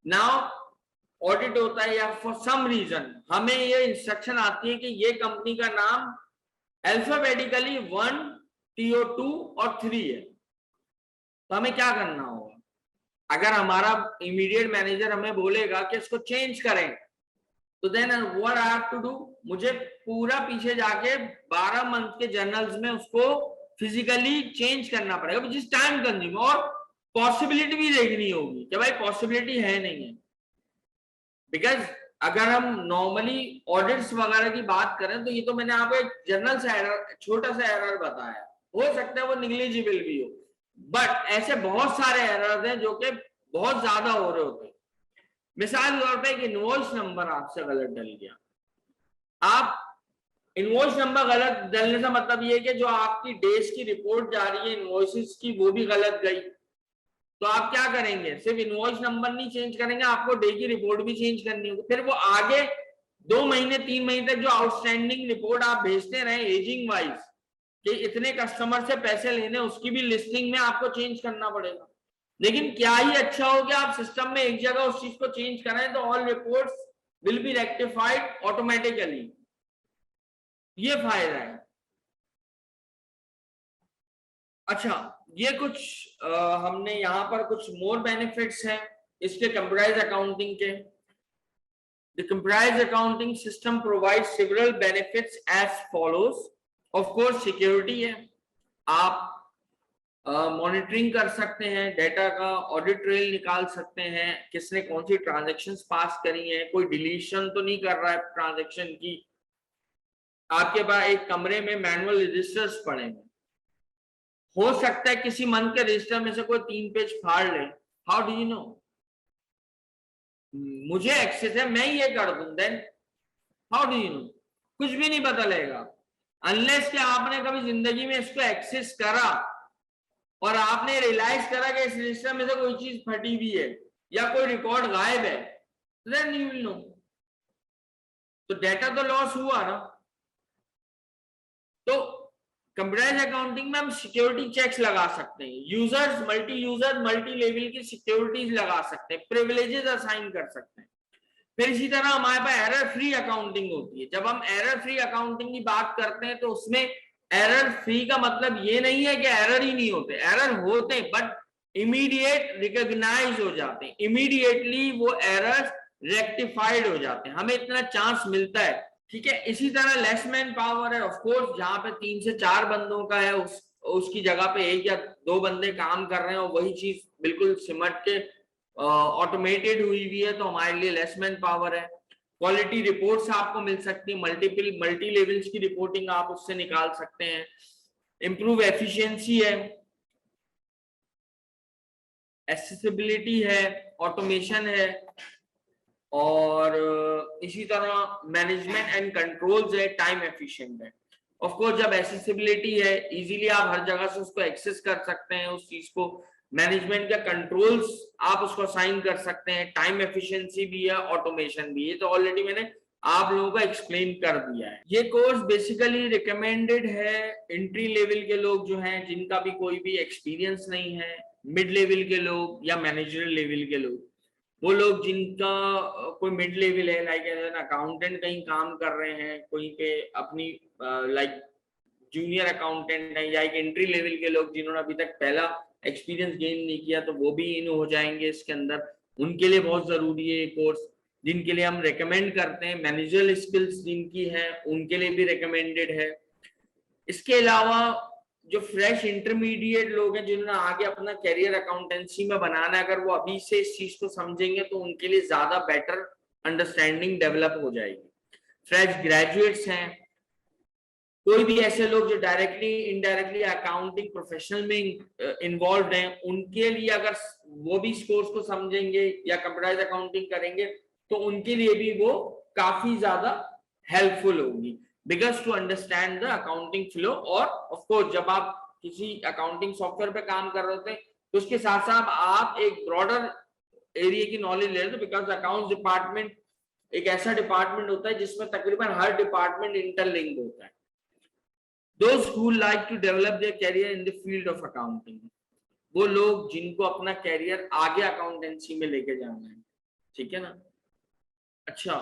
नाउ ऑडिट होता है या फॉर सम रीजन हमें ये इंस्ट्रक्शन आती है कि ये कंपनी का नाम अल्फाबेटिकली 1 TO2 और 3 है, तो हमें क्या करना होगा? अगर हमारा इमीडिएट मैनेजर हमें बोलेगा कि इसको चेंज करें, तो then what I have to do? मुझे पूरा पीछे जाके 12 मंथ के जर्नल्स में उसको फिजिकली चेंज करना पड़ेगा, विच इज टाइम कंज्यूमिंग, और पॉसिबिलिटी भी देखनी होगी कि भाई पॉसिबिलिटी है नहीं है। बिकॉज अगर हम नॉर्मली ऑडिट्स वगैरह की बात करें तो ये तो मैंने आपको एक जर्नल से एरर, छोटा सा एरर बताया, हो सकता है वो निग्लिजिबल भी हो, बट ऐसे बहुत सारे एरर्स हैं जो कि बहुत ज्यादा हो रहे होते हैं। मिसाल के तौर पे एक इनवॉइस नंबर आपसे गलत डल गया, आप इनवॉइस नंबर गलत डलने से मतलब ये है कि जो आपकी डेज की रिपोर्ट जा रही है इनवॉइसेस की वो भी गलत गई, तो आप क्या करेंगे, सिर्फ इनवॉइस नंबर नहीं चेंज करेंगे, आपको डे की रिपोर्ट भी चेंज करनी होगी। फिर वो आगे 2 महीने 3 महीने तक जो आउटस्टैंडिंग रिपोर्ट आप भेजते रहे एजिंग वाइज कि इतने कस्टमर से पैसे लेने, उसकी भी लिस्टिंग में आपको चेंज करना पड़ेगा। लेकिन क्या ही अच्छा हो कि आप सिस्टम में एक जगह उस चीज को चेंज करें तो all reports will be rectified automatically, ये फायदा है। अच्छा, ये कुछ हमने यहाँ पर कुछ मोर बेनिफिट्स हैं इसके कंप्राइज अकाउंटिंग के। The comprised accounting system provides several benefits as follows. Of course, security है, आप मॉनिटरिंग कर सकते हैं डेटा का, ऑडिट ट्रेल निकाल सकते हैं, किसने कौन सी ट्रांजैक्शंस पास करी हैं, कोई डिलीशन तो नहीं कर रहा है ट्रांजैक्शन की। आपके पास एक कमरे में मैनुअल रजिस्टर्स पड़े हैं, हो सकता है किसी मंथ के रजिस्टर में से कोई 3 पेज फाड़ ले, हाउ डू यू नो? मुझे एक्सेस है, मैं ये कर दूं, then how do you know? कुछ भी नहीं पता लगेगा अनलेस कि आपने कभी जिंदगी में इसको एक्सेस करा और आपने रियलाइज करा कि इस रजिस्टर में से कोई चीज फटी हुई है या कोई रिकॉर्ड गायब है, देन यू विल नो। तो डेटा तो लॉस हुआ ना। तो कंप्यूटराइज अकाउंटिंग में हम सिक्योरिटी चेक्स लगा सकते हैं, यूजर्स मल्टी लेवल की सिक्योरिटीज लगा सकते हैं, प्रिविलेजेस असाइन कर सकते हैं। फिर इसी तरह हमारे पास एरर फ्री अकाउंटिंग होती है। जब हम एरर फ्री अकाउंटिंग की बात करते हैं तो उसमें एरर फ्री का मतलब ये नहीं है कि एरर ही नहीं होते, एरर होते हैं बट इमीडिएट रिकॉग्नाइज हो जाते हैं, इमीडिएटली वो एरर रेक्टिफाइड हो जाते हैं, हमें इतना चांस मिलता है। ठीक है, इसी तरह लेस मैन पावर है, ऑफ कोर्स जहां पे 3 से 4 बंदों का है उसकी जगह पे 1 या 2 बंदे काम कर रहे हैं और वही चीज बिल्कुल सिमट के ऑटोमेटेड हुई है, तो हमारे लिए लेस मैन पावर है। क्वालिटी रिपोर्ट्स आपको मिल सकती है, मल्टी लेवल्स की रिपोर्टिंग आप उससे निकाल सकते हैं। इंप्रूव एफिशिएंसी है, एक्सेसिबिलिटी है, ऑटोमेशन है, और इसी तरह मैनेजमेंट एंड कंट्रोल्स है, टाइम एफिशिएंट है। ऑफ कोर्स जब एक्सेसिबिलिटी है, इजीली आप हर जगह से उसको एक्सेस कर सकते हैं उस चीज को, मैनेजमेंट का कंट्रोल्स आप उसको असाइन कर सकते हैं, टाइम एफिशिएंसी भी है, ऑटोमेशन भी है। तो ऑलरेडी मैंने आप लोगों को एक्सप्लेन कर दिया है। ये कोर्स बेसिकली रिकमेंडेड है एंट्री लेवल के लोग जो हैं, जिनका भी कोई भी एक्सपीरियंस नहीं है, मिड लेवल के लोग या मैनेजरियल लेवल के लोग, वो लोग जिनका कोई मिड लेवल है, लाइक एज एन अकाउंटेंट कहीं काम कर रहे हैं कोई पे अपनी, लाइक जूनियर अकाउंटेंट है, या एक एंट्री लेवल के लोग जिन्होंने अभी तक पहला एक्सपीरियंस गेन नहीं किया, तो वो भी इन हो जाएंगे इसके अंदर। उनके लिए बहुत जरूरी है ये कोर्स। जिनके लिए हम रेकमेंड करते हैं, मैनेजरल स्किल्स जिनकी है उनके लिए भी रेकमेंडेड है। इसके अलावा जो फ्रेश इंटरमीडिएट लोग हैं जिन्होंने आगे अपना करियर अकाउंटेंसी में बनाना है, अगर वो अभी से इस चीज को समझेंगे तो उनके लिए ज्यादा बेटर अंडरस्टैंडिंग डेवलप हो जाएगी। फ्रेश ग्रेजुएट्स हैं, कोई भी ऐसे लोग जो डायरेक्टली इनडायरेक्टली अकाउंटिंग प्रोफेशनल में इन्वॉल्व हैं, उनके लिए अगर वो भी इस कोर्स को समझेंगे या कंप्यूटराइज अकाउंटिंग करेंगे तो उनके लिए भी वो काफी ज्यादा हेल्पफुल होगी, because to understand the accounting flow. और ऑफ कोर्स जब आप किसी अकाउंटिंग सॉफ्टवेयर पे काम कर रहे होते हैं तो उसके साथ साथ आप एक ब्रॉडर एरिया की नॉलेज ले रहे हो, बिकॉज अकाउंट्स डिपार्टमेंट एक ऐसा डिपार्टमेंट होता है जिसमें तकरीबन हर डिपार्टमेंट इंटरलिंक्ड होता है। Those who like to develop their career in the field of accounting, वो लोग जिनको अपना कैरियर आगे अकाउंटेंसी में लेके जाना है, ठीक है ना। अच्छा,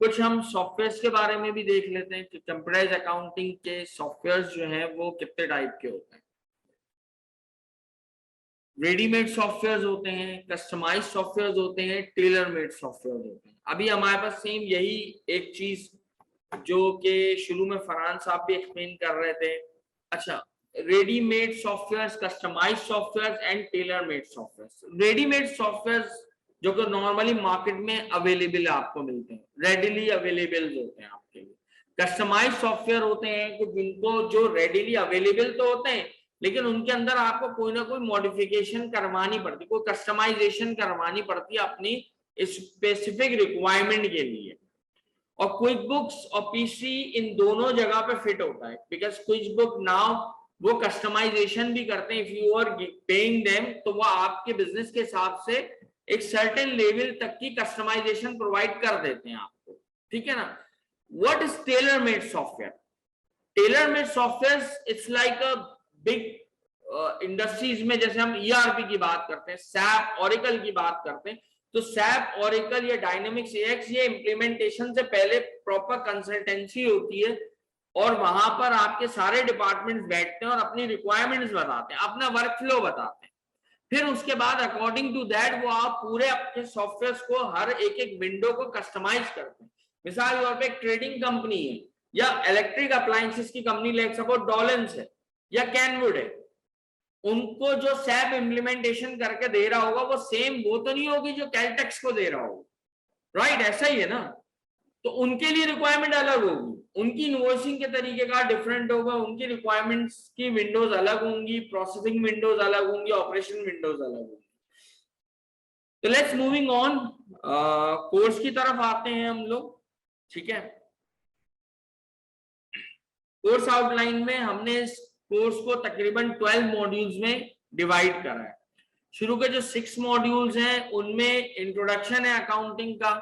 कुछ हम सॉफ्टवेयर्स के बारे में भी देख लेते हैं कि कंप्यूटराइज अकाउंटिंग के सॉफ्टवेयर्स जो हैं वो कितने टाइप के होते हैं। रेडीमेड सॉफ्टवेयर्स होते हैं, कस्टमाइज सॉफ्टवेयर्स होते हैं, टेलर मेड सॉफ्टवेयर्स होते हैं। अभी हमारे पास सेम यही एक चीज जो कि शुरू में फरहान साहब भी एक्सप्लेन कर रहे थे। अच्छा, readymade softwares, customise softwares and tailor made softwares. Readymade softwares जो कि नॉर्मली मार्केट में अवेलेबल आपको मिलते हैं, रेडिली अवेलेबल होते हैं आपके लिए। कस्टमाइज सॉफ्टवेयर होते हैं कि जिनको जो रेडिली अवेलेबल तो होते हैं लेकिन उनके अंदर आपको कोई ना कोई मॉडिफिकेशन करवानी पड़ती, कोई कस्टमाइजेशन करवानी पड़ती है अपनी स्पेसिफिक रिक्वायरमेंट के लिए। और क्विक बुक्स और पीसी इन दोनों जगह पे फिट होता है, बिकॉज क्विक बुक नाउ वो कस्टमाइजेशन भी करते हैं। If you are paying them तो वो आपके बिजनेस के हिसाब से एक सर्टेन लेवल तक की कस्टमाइजेशन प्रोवाइड कर देते हैं आपको, ठीक है ना। What is tailor made software? Tailor made software it's like a big industries में जैसे हम ईआरपी की बात करते हैं, सैप, ओरेकल की बात करते हैं, तो सैप, ओरेकल या डायनेमिक्स एएक्स ये इम्प्लीमेंटेशन से पहले प्रॉपर कंसल्टेंसी होती है और वहां पर आपके सारे डिपार्टमेंट्स बैठते हैं और अपनी रिक्वायरमेंट्स बताते हैं, अपना वर्क फ्लो बताते हैं। फिर उसके बाद अकॉर्डिंग टू दैट वो आप पूरे अपने सॉफ्टवेयर को हर एक एक विंडो को कस्टमाइज करते हैं। मिसाल के तौर पे एक ट्रेडिंग कंपनी है या इलेक्ट्रिक अप्लायंसेस की कंपनी लाइक सपोज डॉलेंस है या कैनवुड है, उनको जो सैप इम्प्लीमेंटेशन करके दे रहा होगा वो सेम वो तो नहीं होगी जो कैलटेक्स को दे रहा होगा, राइट? ऐसा ही है ना। तो उनके लिए रिक्वायरमेंट अलग होगी, उनकी इनवॉइसिंग के तरीके का डिफरेंट होगा, उनकी रिक्वायरमेंट्स की विंडोज अलग होंगी, प्रोसेसिंग विंडोज अलग होंगी, ऑपरेशन विंडोज अलग होंगी। तो लेट्स मूविंग ऑन, कोर्स की तरफ आते हैं हम लोग, ठीक है। कोर्स आउटलाइन में हमने इस कोर्स को तकरीबन 12 मॉड्यूल्स में डिवाइड करा है। शुरू के जो 6 मॉड्यूल्स हैं उनमें इंट्रोडक्शन है अकाउंटिंग का,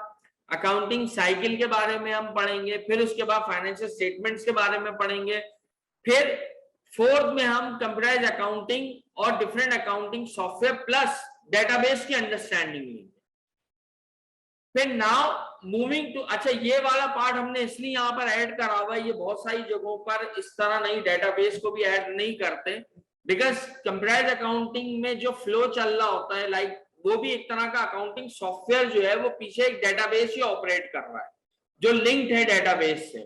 अकाउंटिंग साइकिल के बारे में हम पढ़ेंगे, फिर उसके बाद फाइनेंशियल स्टेटमेंट्स के बारे में पढ़ेंगे, फिर 4th में हम कंप्यूटराइज अकाउंटिंग और different accounting software plus database की अंडरस्टैंडिंग लेंगे। फिर नाउ मूविंग टू, अच्छा ये वाला पार्ट हमने इसलिए यहाँ पर ऐड करा हुआ है, ये बहुत सारी जगहों पर इस तरह नहीं, डेटाबेस को भी ऐड नहीं करते, बिकॉज कंप्यूटराइज अकाउंटिंग में जो फ्लो चल रहा होता है लाइक वो भी एक तरह का अकाउंटिंग सॉफ्टवेयर जो है वो पीछे एक डेटाबेस ही ऑपरेट कर रहा है जो लिंक्ड है डेटाबेस से।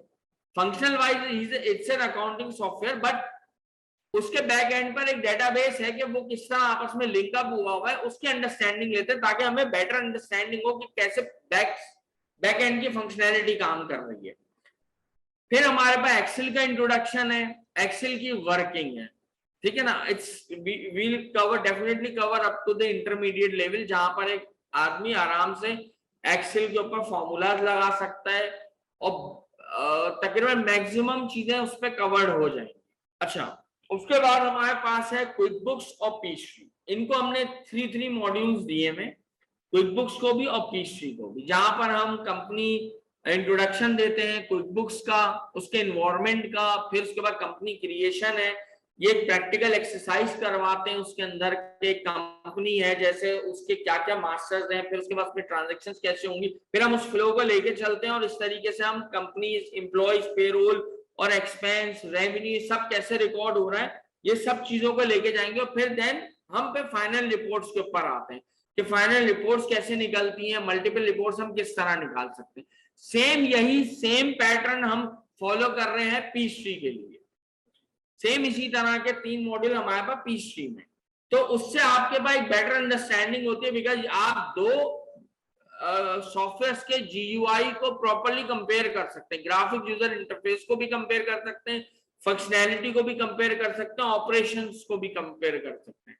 Functional wise it's an accounting software, but उसके बैक एंड पर एक डेटाबेस है कि वो किस तरह आपस में लिंकअप हुआ है, उसकी अंडरस्टैंडिंग लेते हैं ताकि हमें बेटर अंडरस्टैंडिंग हो कि कैसे बैक एंड की फंक्शनैलिटी काम कर रही है। फिर हमारे पास एक्सेल का इंट्रोडक्शन है, एक्सेल की वर्किंग है, ठीक है ना। It's will cover, definitely cover up to the intermediate level, जहां पर एक आदमी आराम से एक्सेल के ऊपर फॉर्मूलाज लगा सकता है और तकरीबन मैक्सिमम चीजें उस पर कवर्ड हो जाएंगी। अच्छा, उसके बाद हमारे पास है क्विक बुक्स और पीसी। इनको हमने 3 मॉड्यूल्स दिए में, क्विक बुक्स को भी और पीसी को भी, जहां पर हम कंपनी इंट्रोडक्शन देते हैं क्विक बुक्स का, उसके एनवायरनमेंट का, फिर उसके बाद कंपनी क्रिएशन है, ये प्रैक्टिकल एक्सरसाइज करवाते हैं उसके अंदर के कंपनी है जैसे उसके क्या क्या मास्टर्स हैं, फिर उसके बाद उसमें ट्रांजैक्शंस कैसे होंगी, फिर हम उस फ्लो को लेके चलते हैं और इस तरीके से हम कंपनी एम्प्लॉइज पेरोल और एक्सपेंस रेवेन्यू सब कैसे रिकॉर्ड हो रहा है ये सब चीजों को लेके जाएंगे। और फिर देन हम पे फाइनल रिपोर्ट्स के ऊपर आते हैं कि फाइनल रिपोर्ट्स कैसे निकलती हैं, मल्टीपल रिपोर्ट्स हम किस तरह निकाल सकते हैं। सेम पैटर्न हम फॉलो कर रहे हैं पीसी के लिए, सेम इसी तरह के 3 मॉड्यूल हमारे पास पीसी में, तो उससे आपके पास एक बेटर अंडरस्टैंडिंग होती है, बिकॉज आप 2 सॉफ्टवेयर के जीयूआई को प्रॉपर्ली कंपेयर कर सकते हैं, ग्राफिक यूजर इंटरफेस को भी कंपेयर कर सकते हैं, फंक्शनैलिटी को भी कंपेयर कर सकते हैं, ऑपरेशंस को भी कंपेयर कर सकते हैं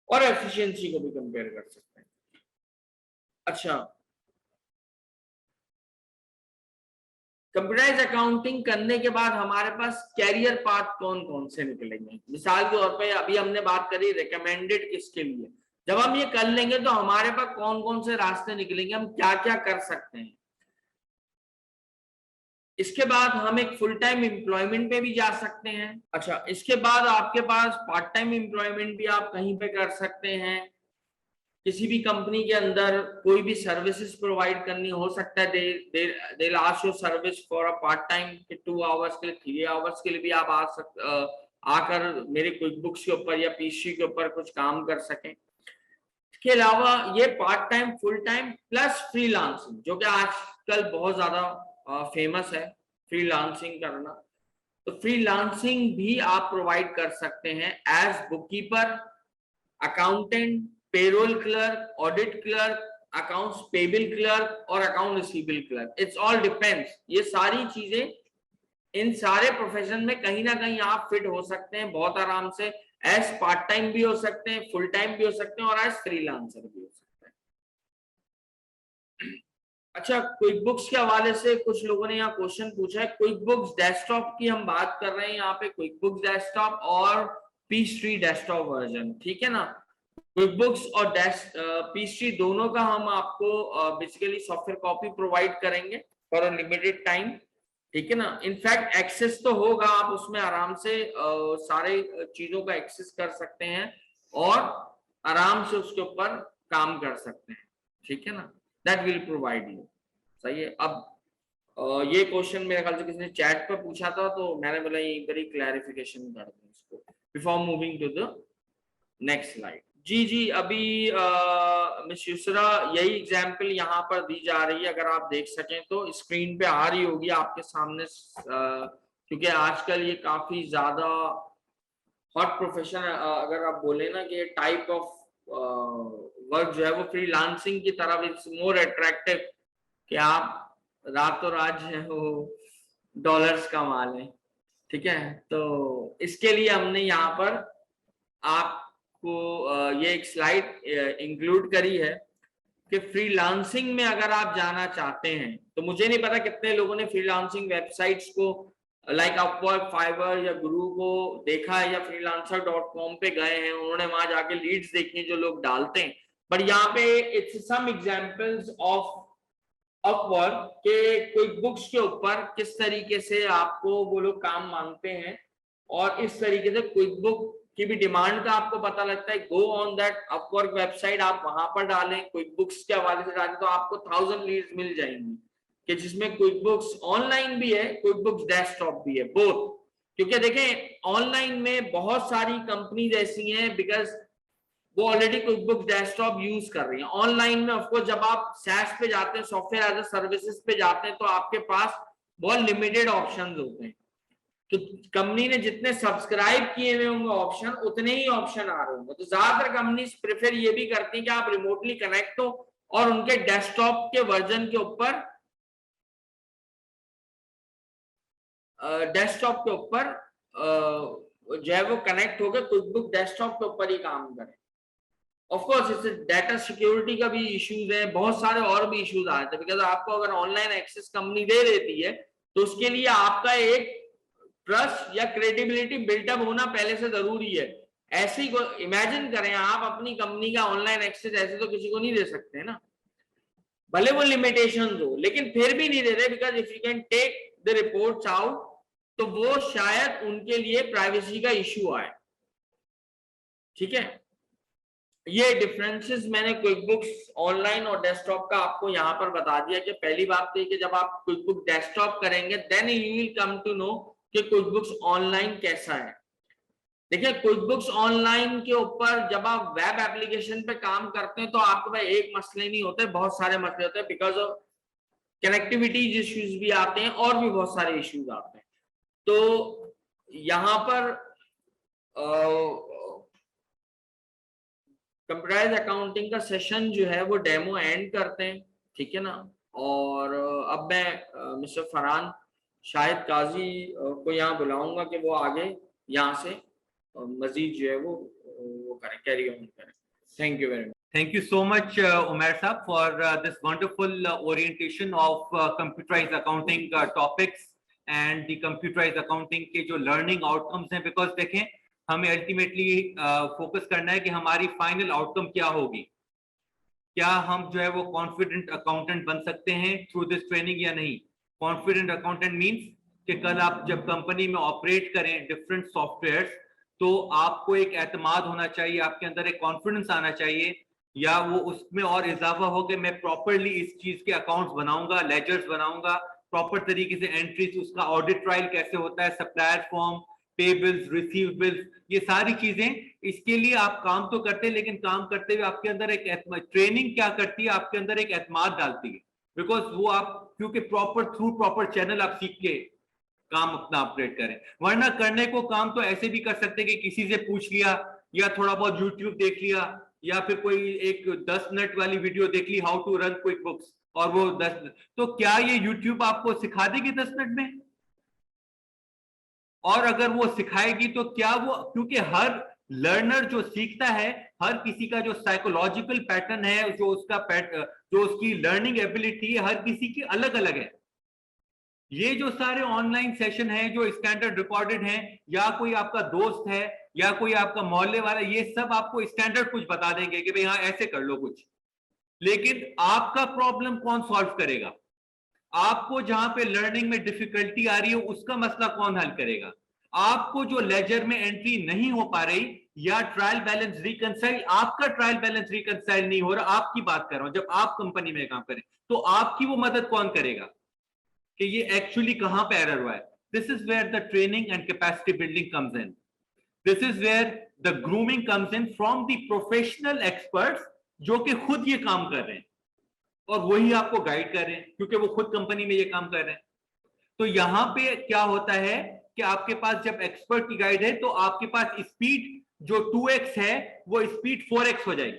और एफिशिएंसी को भी कंपेयर कर सकते हैं। अच्छा, कंप्यूटराइज अकाउंटिंग करने के बाद हमारे पास कैरियर पाथ कौन कौन से निकलेंगे। मिसाल के तौर पे अभी हमने बात करी रिकमेंडेड किसके लिए, जब हम ये कर लेंगे तो हमारे पास कौन कौन से रास्ते निकलेंगे, हम क्या क्या कर सकते हैं। इसके बाद हम एक फुल टाइम एम्प्लॉयमेंट पे भी जा सकते हैं। अच्छा, इसके बाद आपके पास पार्ट टाइम एम्प्लॉयमेंट भी आप कहीं पे कर सकते हैं, किसी भी कंपनी के अंदर कोई भी सर्विसेज प्रोवाइड करनी हो सकता है, they ask you service for a part time 2 hours के लिए, 3 आवर्स के लिए भी आप आकर मेरे क्विक बुक्स के ऊपर या पीसी के ऊपर कुछ काम कर सकें। इसके अलावा ये part time, full time plus freelancing, जो कि आजकल बहुत ज्यादा फेमस है फ्रीलांसिंग करना, तो फ्रीलांसिंग भी आप प्रोवाइड कर सकते हैं as bookkeeper, accountant, payroll clerk, audit clerk, accounts payable clerk और account receivable clerk. It's all depends, ये सारी चीजें इन सारे प्रोफेशन में कहीं ना कहीं आप फिट हो सकते हैं बहुत आराम से। एज पार्ट टाइम भी हो सकते हैं, फुल टाइम भी हो सकते हैं और एज फ्रीलांसर भी हो सकते हैं। अच्छा, क्विक बुक्स के हवाले से कुछ लोगों ने यहाँ क्वेश्चन पूछा है। क्विक बुक्स डेस्कटॉप की हम बात कर रहे हैं यहाँ पे, क्विक बुक्स डेस्कटॉप और पीचट्री डेस्कटॉप वर्जन, ठीक है ना। क्विक बुक्स और पीचट्री दोनों का हम आपको बेसिकली सॉफ्टवेयर कॉपी प्रोवाइड करेंगे फॉर अ लिमिटेड टाइम, ठीक है ना। इनफैक्ट एक्सेस तो होगा, आप उसमें आराम से सारे चीजों का एक्सेस कर सकते हैं और आराम से उसके ऊपर काम कर सकते हैं, ठीक है ना। That will provide you. सही है। अब ये क्वेश्चन मेरे ख्याल से किसी ने चैट पर पूछा था, तो मैंने बोला यहीं पर ही क्लैरिफिकेशन कर दूं इसको before moving to the next slide. जी जी, अभी मिस युसरा यही एग्जाम्पल यहाँ पर दी जा रही है, अगर आप देख सकें तो स्क्रीन पे आ रही होगी आपके सामने, क्योंकि आजकल ये काफी ज्यादा हॉट प्रोफेशन, अगर आप बोले ना कि टाइप ऑफ वर्क जो है वो फ्रीलांसिंग की तरफ इट्स मोर अट्रैक्टिव, कि आप रातों रात जो है वो डॉलर्स कमा लें, ठीक है। तो इसके लिए हमने यहाँ पर आपको ये एक स्लाइड इंक्लूड करी है कि फ्रीलांसिंग में अगर आप जाना चाहते हैं, तो मुझे नहीं पता कितने लोगों ने फ्रीलांसिंग वेबसाइट्स को लाइक अपवर्क, फाइवर या गुरु को देखा है, या freelancer.com पे गए हैं, उन्होंने वहां जाके लीड्स देखी जो लोग डालते हैं। बट यहाँ पे it's some examples of Upwork के क्विक बुक्स के ऊपर किस तरीके से आपको वो लोग काम मांगते हैं, और इस तरीके से क्विक बुक की भी डिमांड का आपको पता लगता है। Go on that Upwork website, आप वहां पर डालें क्विक बुक्स के हवाले से डालें, तो आपको 1000 लीड्स मिल जाएंगी, कि जिसमें क्विक बुक्स ऑनलाइन भी है, क्विक बुक्स डेस्कटॉप भी है, बोथ। क्योंकि देखें ऑनलाइन में बहुत सारी कंपनीज ऐसी हैं, बिकॉज वो already quick books desktop use कर रही हैं। ऑनलाइन में ऑफकोर्स जब आप SaaS पे जाते हैं, सॉफ्टवेयर एज ए सर्विसेज पे जाते हैं, तो आपके पास बहुत लिमिटेड ऑप्शंस होते हैं। तो कंपनी ने जितने सब्सक्राइब किए हुए होंगे ऑप्शन, उतने ही ऑप्शन आ रहे होंगे। तो ज्यादातर कंपनीज प्रेफर ये भी करती हैं कि आप रिमोटली कनेक्ट हो और उनके डेस्कटॉप के वर्जन के ऊपर जो है वो कनेक्ट होकर क्विक बुक डेस्कटॉप के ऊपर ही काम करें। ऑफ कोर्स इससे डाटा सिक्योरिटी का भी इश्यूज है, बहुत सारे और भी इश्यूज आ जाते हैं, बिकॉज आपको अगर ऑनलाइन एक्सेस कंपनी दे देती है, तो उसके लिए आपका एक ट्रस्ट या क्रेडिबिलिटी बिल्टअप होना पहले से जरूरी है। ऐसे ही इमेजिन करें आप अपनी कंपनी का ऑनलाइन एक्सेस ऐसे तो किसी को नहीं दे सकते ना, भले वो लिमिटेशंस हो, लेकिन फिर भी नहीं दे रहे, because if you can take the reports out, तो वो शायद उनके लिए प्राइवेसी का इश्यू आए, ठीक है। ये डिफरेंसेस मैंने क्विक बुक्स ऑनलाइन और डेस्कटॉप का आपको यहाँ पर बता दिया। कि पहली बात तो ये कि जब आप क्विक बुक डेस्कटॉप करेंगे, then you will come to know कि क्विक बुक्स ऑनलाइन कैसा है। देखिए क्विक बुक्स ऑनलाइन के ऊपर जब आप वेब एप्लीकेशन पे काम करते हैं, तो आपके पास एक मसले नहीं होते, बहुत सारे मसले होते हैं, बिकॉज ऑफ कनेक्टिविटी इश्यूज भी आते हैं और भी बहुत सारे इश्यूज आते हैं। तो यहाँ पर कंप्यूटराइज अकाउंटिंग का सेशन जो है वो डेमो एंड करते हैं, ठीक है ना। और अब मैं मिस्टर फरहान शाहिद काजी को यहाँ बुलाऊंगा कि वो आगे यहाँ से मजीद जो है वो करें, कैरी ऑन करें। Thank you very much.
Thank you so much, Umair Saab, for this wonderful orientation of computerized accounting topics and the computerized accounting के जो learning outcomes हैं, because देखें हमें ultimately focus करना है कि हमारी final outcome क्या होगी, क्या हम जो है वो confident accountant बन सकते हैं through this training या नहीं। Confident accountant means कि कल आप जब कंपनी में ऑपरेट करें different softwares, तो आपको एक एतमाद होना चाहिए, आपके अंदर एक कॉन्फिडेंस आना चाहिए, या वो उसमें और इजाफा हो कि मैं प्रॉपरली इस चीज के अकाउंट्स बनाऊंगा, लेजर्स बनाऊंगा, प्रॉपर तरीके से एंट्रीज, उसका ऑडिट ट्रायल कैसे होता है, सप्लायर फॉर्म, पे बिल्स, रिसीव बिल्स, ये सारी चीजें। इसके लिए आप काम तो करते हैं, लेकिन काम करते हुए आपके अंदर एक ट्रेनिंग क्या करती है, आपके अंदर एक एतमाद डालती है, बिकॉज वो आप क्योंकि प्रॉपर चैनल आप सीख के काम अपना ऑपरेट करें। वरना करने को काम तो ऐसे भी कर सकते कि किसी से पूछ लिया, या थोड़ा बहुत यूट्यूब देख लिया, या फिर कोई एक 10 मिनट वाली वीडियो देख ली, how to run QuickBooks, और वो 10, तो क्या ये यूट्यूब आपको सिखा देगी 10 मिनट में? और अगर वो सिखाएगी तो क्या वो, क्योंकि हर लर्नर जो सीखता है, हर किसी का जो साइकोलॉजिकल पैटर्न है, जो उसकी लर्निंग एबिलिटी है, हर किसी की अलग अलग है। ये जो सारे ऑनलाइन सेशन है जो स्टैंडर्ड रिकॉर्डेड हैं, या कोई आपका दोस्त है या कोई आपका मोहल्ले वाला, ये सब आपको स्टैंडर्ड कुछ बता देंगे कि भाई हाँ ऐसे कर लो कुछ, लेकिन आपका प्रॉब्लम कौन सॉल्व करेगा? आपको जहां पे लर्निंग में डिफिकल्टी आ रही है उसका मसला कौन हल करेगा? आपको जो लेजर में एंट्री नहीं हो पा रही, या ट्रायल बैलेंस रिकंसाइल, आपका ट्रायल बैलेंस रिकंसाइल नहीं हो रहा, आपकी बात कर रहा हूं, जब आप कंपनी में काम करें तो आपकी वो मदद कौन करेगा कि ये एक्चुअली कहां पे एरर हुआ है? This is where the training and capacity building comes in. This is where the grooming comes in from the professional experts जो कि खुद ये काम कर रहे हैं और वही आपको गाइड कर रहे हैं, क्योंकि वो खुद कंपनी में ये काम कर रहे हैं। तो यहां पे क्या होता है कि आपके पास जब एक्सपर्ट की गाइड है तो आपके पास स्पीड जो 2x है वो स्पीड 4x हो जाएगी।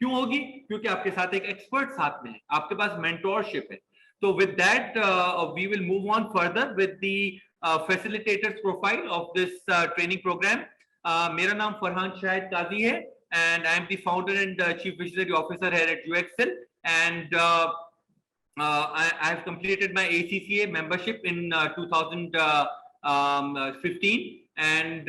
क्यों होगी? क्योंकि आपके साथ एक एक्सपर्ट साथ में है, आपके पास मेंटोरशिप है। तो with that we will move on further with the facilitators profile of this training program. मेरा नाम फरहान शाहिद काजी है and I am the founder and chief visionary officer here at UXL, and I have completed my ACCA membership in 2015, and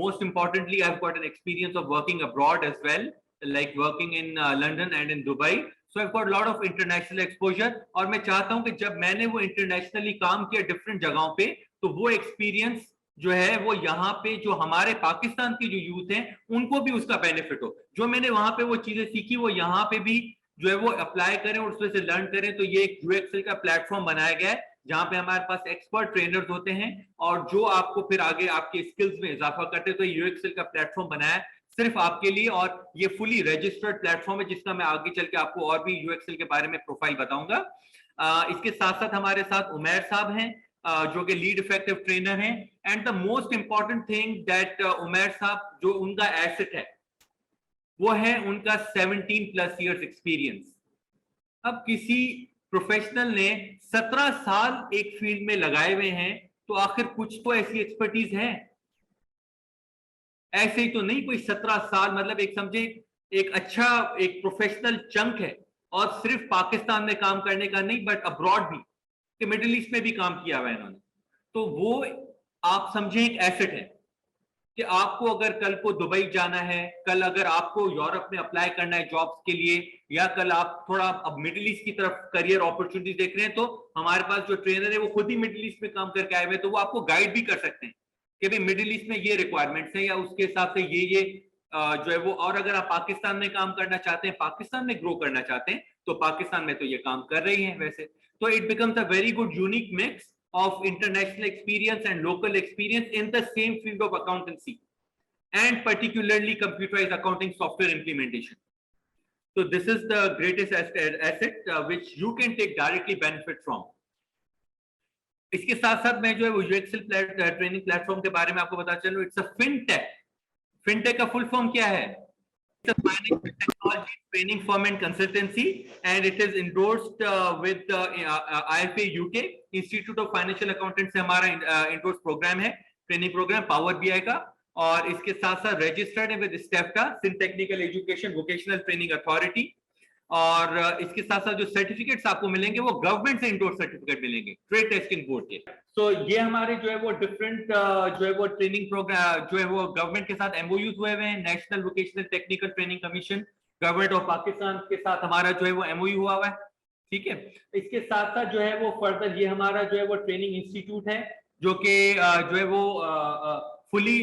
most importantly I've got an experience of working abroad as well, like working in London and in Dubai, so I've got a lot of international exposure। और मैं चाहता हूं कि जब मैंने वो internationally काम किया डिफरेंट जगहों पे, तो वो एक्सपीरियंस जो है वो यहाँ पे जो हमारे पाकिस्तान की जो यूथ हैं उनको भी उसका बेनिफिट हो। जो मैंने वहां पे वो चीजें सीखी वो यहाँ पे भी जो है वो अप्लाई करें और उसमें से लर्न करें। तो ये एक यूएक्सएल का प्लेटफॉर्म बनाया गया है जहां पे हमारे पास एक्सपर्ट ट्रेनर्स होते हैं और जो आपको फिर आगे आपके स्किल्स में इजाफा करते हैं। तो यूएक्सएल का प्लेटफॉर्म बनाया सिर्फ आपके लिए, और ये फुली रजिस्टर्ड प्लेटफॉर्म है जिसका मैं आगे चल के आपको और भी यूएक्सएल के बारे में प्रोफाइल बताऊंगा। इसके साथ साथ हमारे साथ उमैर साहब हैं जो कि लीड इफेक्टिव ट्रेनर हैं, and the most important thing that Umair साहब जो उनका एसेट है वो है उनका 17+ इयर्स एक्सपीरियंस। अब किसी प्रोफेशनल ने 17 साल एक फील्ड में लगाए हुए हैं तो आखिर कुछ तो ऐसी एक्सपर्टीज है। ऐसे ही तो नहीं कोई 17 साल, मतलब एक समझे एक अच्छा एक प्रोफेशनल चंक है, और सिर्फ पाकिस्तान में काम करने का नहीं बट अब्रॉड भी, कि मिडिल ईस्ट में भी काम किया हुआ है इन्होंने। तो वो आप समझे एक एसेट है कि आपको अगर कल को दुबई जाना है, कल अगर आपको यूरोप में अप्लाई करना है जॉब्स के लिए, या कल आप थोड़ा अब मिडिल ईस्ट की तरफ करियर अपॉर्चुनिटी देख रहे हैं, तो हमारे पास जो ट्रेनर है वो खुद ही मिडिल ईस्ट में काम करके आए हुए, तो वो आपको गाइड भी कर सकते हैं कि भाई मिडिल ईस्ट में ये रिक्वायरमेंट्स है या उसके हिसाब से ये जो है वो। और अगर आप पाकिस्तान में काम करना चाहते हैं, पाकिस्तान में ग्रो करना चाहते हैं, तो पाकिस्तान में तो ये काम कर रही हैं वैसे। तो it becomes a very good unique mix of international experience and local experience in the same field of accountancy, and particularly computerized accounting software implementation. So this is the greatest asset which you can take directly benefit from. इसके साथ साथ मैं जो है वो यूएक्सएल training platform के बारे में आपको बता चलूं। It's a fintech. फिनटेक का फुल फॉर्म क्या है? It's a financial technology training firm and consultancy, and it is endorsed with IFA UK, Institute of Financial Accountants से हमारा endorsed प्रोग्राम है, ट्रेनिंग प्रोग्राम पावर बीआई का। और इसके साथ साथ रजिस्टर्ड है with STEVTA, Sindh technical education vocational training authority. और इसके साथ साथ जो सर्टिफिकेट्स आपको मिलेंगे वो गवर्नमेंट से इंडोर्स सर्टिफिकेट मिलेंगे, ट्रेड टेस्टिंग बोर्ड के। तो ये हमारे जो है वो डिफरेंट जो है वो ट्रेनिंग प्रोग्राम जो है वो गवर्नमेंट के साथ एमओयूज हुए हुए हैं। National vocational technical training commission, government of Pakistan के साथ हमारा जो है वो एमओयू हुआ हुआ है, ठीक है। इसके साथ साथ जो है वो फर्दर ये हमारा जो है वो ट्रेनिंग इंस्टीट्यूट है जो कि जो है वो फुली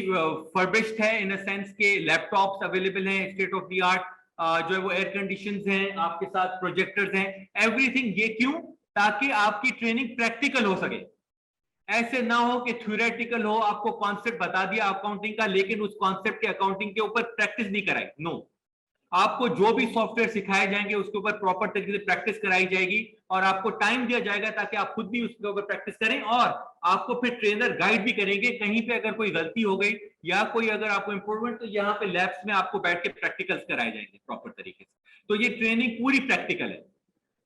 फर्बिश्ड है इन अ सेंस के लैपटॉप्स अवेलेबल हैं, स्टेट ऑफ द आर्ट जो है वो एयर कंडीशंस हैं, आपके साथ प्रोजेक्टर्स हैं, एवरीथिंग। ये क्यों? ताकि आपकी ट्रेनिंग प्रैक्टिकल हो सके। ऐसे ना हो कि थ्योरेटिकल हो, आपको कॉन्सेप्ट बता दिया अकाउंटिंग का लेकिन उस कॉन्सेप्ट के अकाउंटिंग के ऊपर प्रैक्टिस नहीं कराई। नो, आपको जो भी सॉफ्टवेयर सिखाए जाएंगे उसके ऊपर प्रॉपर तरीके से प्रैक्टिस कराई जाएगी और आपको टाइम दिया जाएगा ताकि आप खुद भी उसके ऊपर प्रैक्टिस करें, और आपको फिर ट्रेनर गाइड भी करेंगे कहीं पे अगर कोई गलती हो गई या कोई अगर आपको इंप्रूवमेंट, तो यहाँ पे लैब्स में आपको बैठ के प्रैक्टिकल्स कराए जाएंगे प्रॉपर तरीके से। तो ये ट्रेनिंग पूरी प्रैक्टिकल है,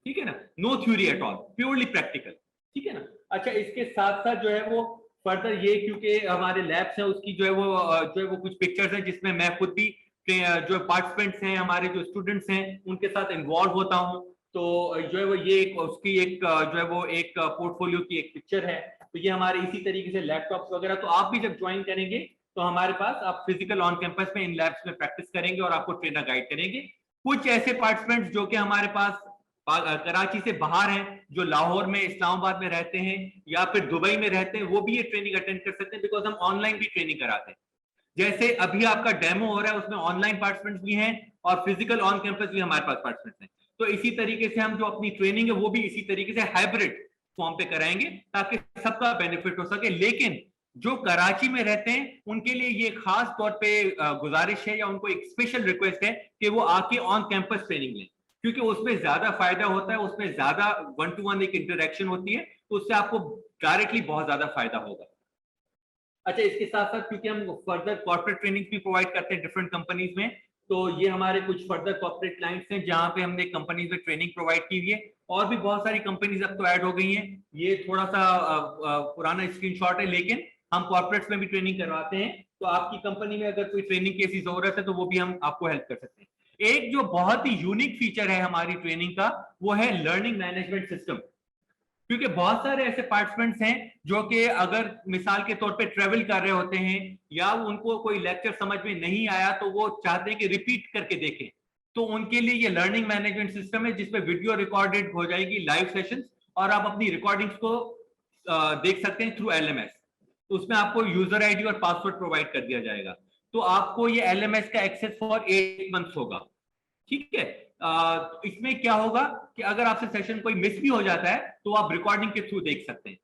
ठीक है ना, no theory at all, purely practical, ठीक है ना। अच्छा, इसके साथ साथ जो है वो फर्दर ये क्योंकि हमारे लैब्स है उसकी जो है वो कुछ पिक्चर्स हैं जिसमें मैं खुद भी जो पार्टिसिपेंट्स हैं हमारे जो स्टूडेंट्स हैं उनके साथ इन्वॉल्व होता हूँ। तो जो है वो ये एक उसकी एक जो है वो एक पोर्टफोलियो की एक पिक्चर है। तो ये हमारे इसी तरीके से लैपटॉप्स वगैरह, तो आप भी जब ज्वाइन करेंगे तो हमारे पास आप फिजिकल ऑन कैंपस में इन लैब्स में प्रैक्टिस करेंगे और आपको ट्रेनर गाइड करेंगे। कुछ ऐसे पार्टिसिपेंट्स जो कि हमारे पास कराची से बाहर हैं, जो लाहौर में इस्लामाबाद में रहते हैं या फिर दुबई में रहते हैं, वो भी ये ट्रेनिंग अटेंड कर सकते हैं, बिकॉज हम ऑनलाइन भी ट्रेनिंग कराते हैं। जैसे अभी आपका डेमो हो रहा है उसमें ऑनलाइन पार्टिसिपेंट्स भी हैं और फिजिकल ऑन कैंपस भी हमारे पास पार्टिसिपेंट्स हैं। तो इसी तरीके से हम जो अपनी ट्रेनिंग है वो भी इसी तरीके से हाइब्रिड फॉर्म पे कराएंगे ताकि सबका बेनिफिट हो सके। लेकिन जो कराची में रहते हैं उनके लिए ये खास तौर पे गुजारिश है या उनको एक स्पेशल रिक्वेस्ट है कि वो आके ऑन कैंपस ट्रेनिंग लें, क्योंकि उसमें ज्यादा फायदा होता है, उसमें ज्यादा 1-to-1 एक इंटरेक्शन होती है, तो उससे आपको डायरेक्टली बहुत ज्यादा फायदा होगा। अच्छा, इसके साथ साथ क्योंकि हम फर्दर कॉर्पोरेट ट्रेनिंग भी प्रोवाइड करते हैं डिफरेंट कंपनीज में, तो ये हमारे कुछ फर्दर कॉर्पोरेट क्लाइंट्स हैं जहां पे हमने कंपनीज में ट्रेनिंग प्रोवाइड की हुई है। और भी बहुत सारी कंपनीज अब तो ऐड हो गई हैं। ये थोड़ा सा पुराना स्क्रीनशॉट है, लेकिन हम कॉर्पोरेट्स में भी ट्रेनिंग करवाते हैं। तो आपकी कंपनी में अगर कोई ट्रेनिंग की जरूरत है तो वो भी हम आपको हेल्प कर सकते हैं। एक जो बहुत ही यूनिक फीचर है हमारी ट्रेनिंग का वो है लर्निंग मैनेजमेंट सिस्टम। क्योंकि बहुत सारे ऐसे पार्टिसिपेंट्स हैं जो कि अगर मिसाल के तौर पे ट्रेवल कर रहे होते हैं या उनको कोई लेक्चर समझ में नहीं आया तो वो चाहते हैं कि रिपीट करके देखें, तो उनके लिए ये लर्निंग मैनेजमेंट सिस्टम है जिसमें वीडियो रिकॉर्डेड हो जाएगी लाइव सेशंस और आप अपनी रिकॉर्डिंग्स को देख सकते हैं थ्रू LMS। तो उसमें आपको यूजर आईडी और पासवर्ड प्रोवाइड कर दिया जाएगा। तो आपको ये LMS का एक्सेस फॉर 8 मंथ्स होगा। ठीक है। इसमें क्या होगा कि अगर आपसे सेशन कोई मिस भी हो जाता है तो आप रिकॉर्डिंग के थ्रू देख सकते हैं।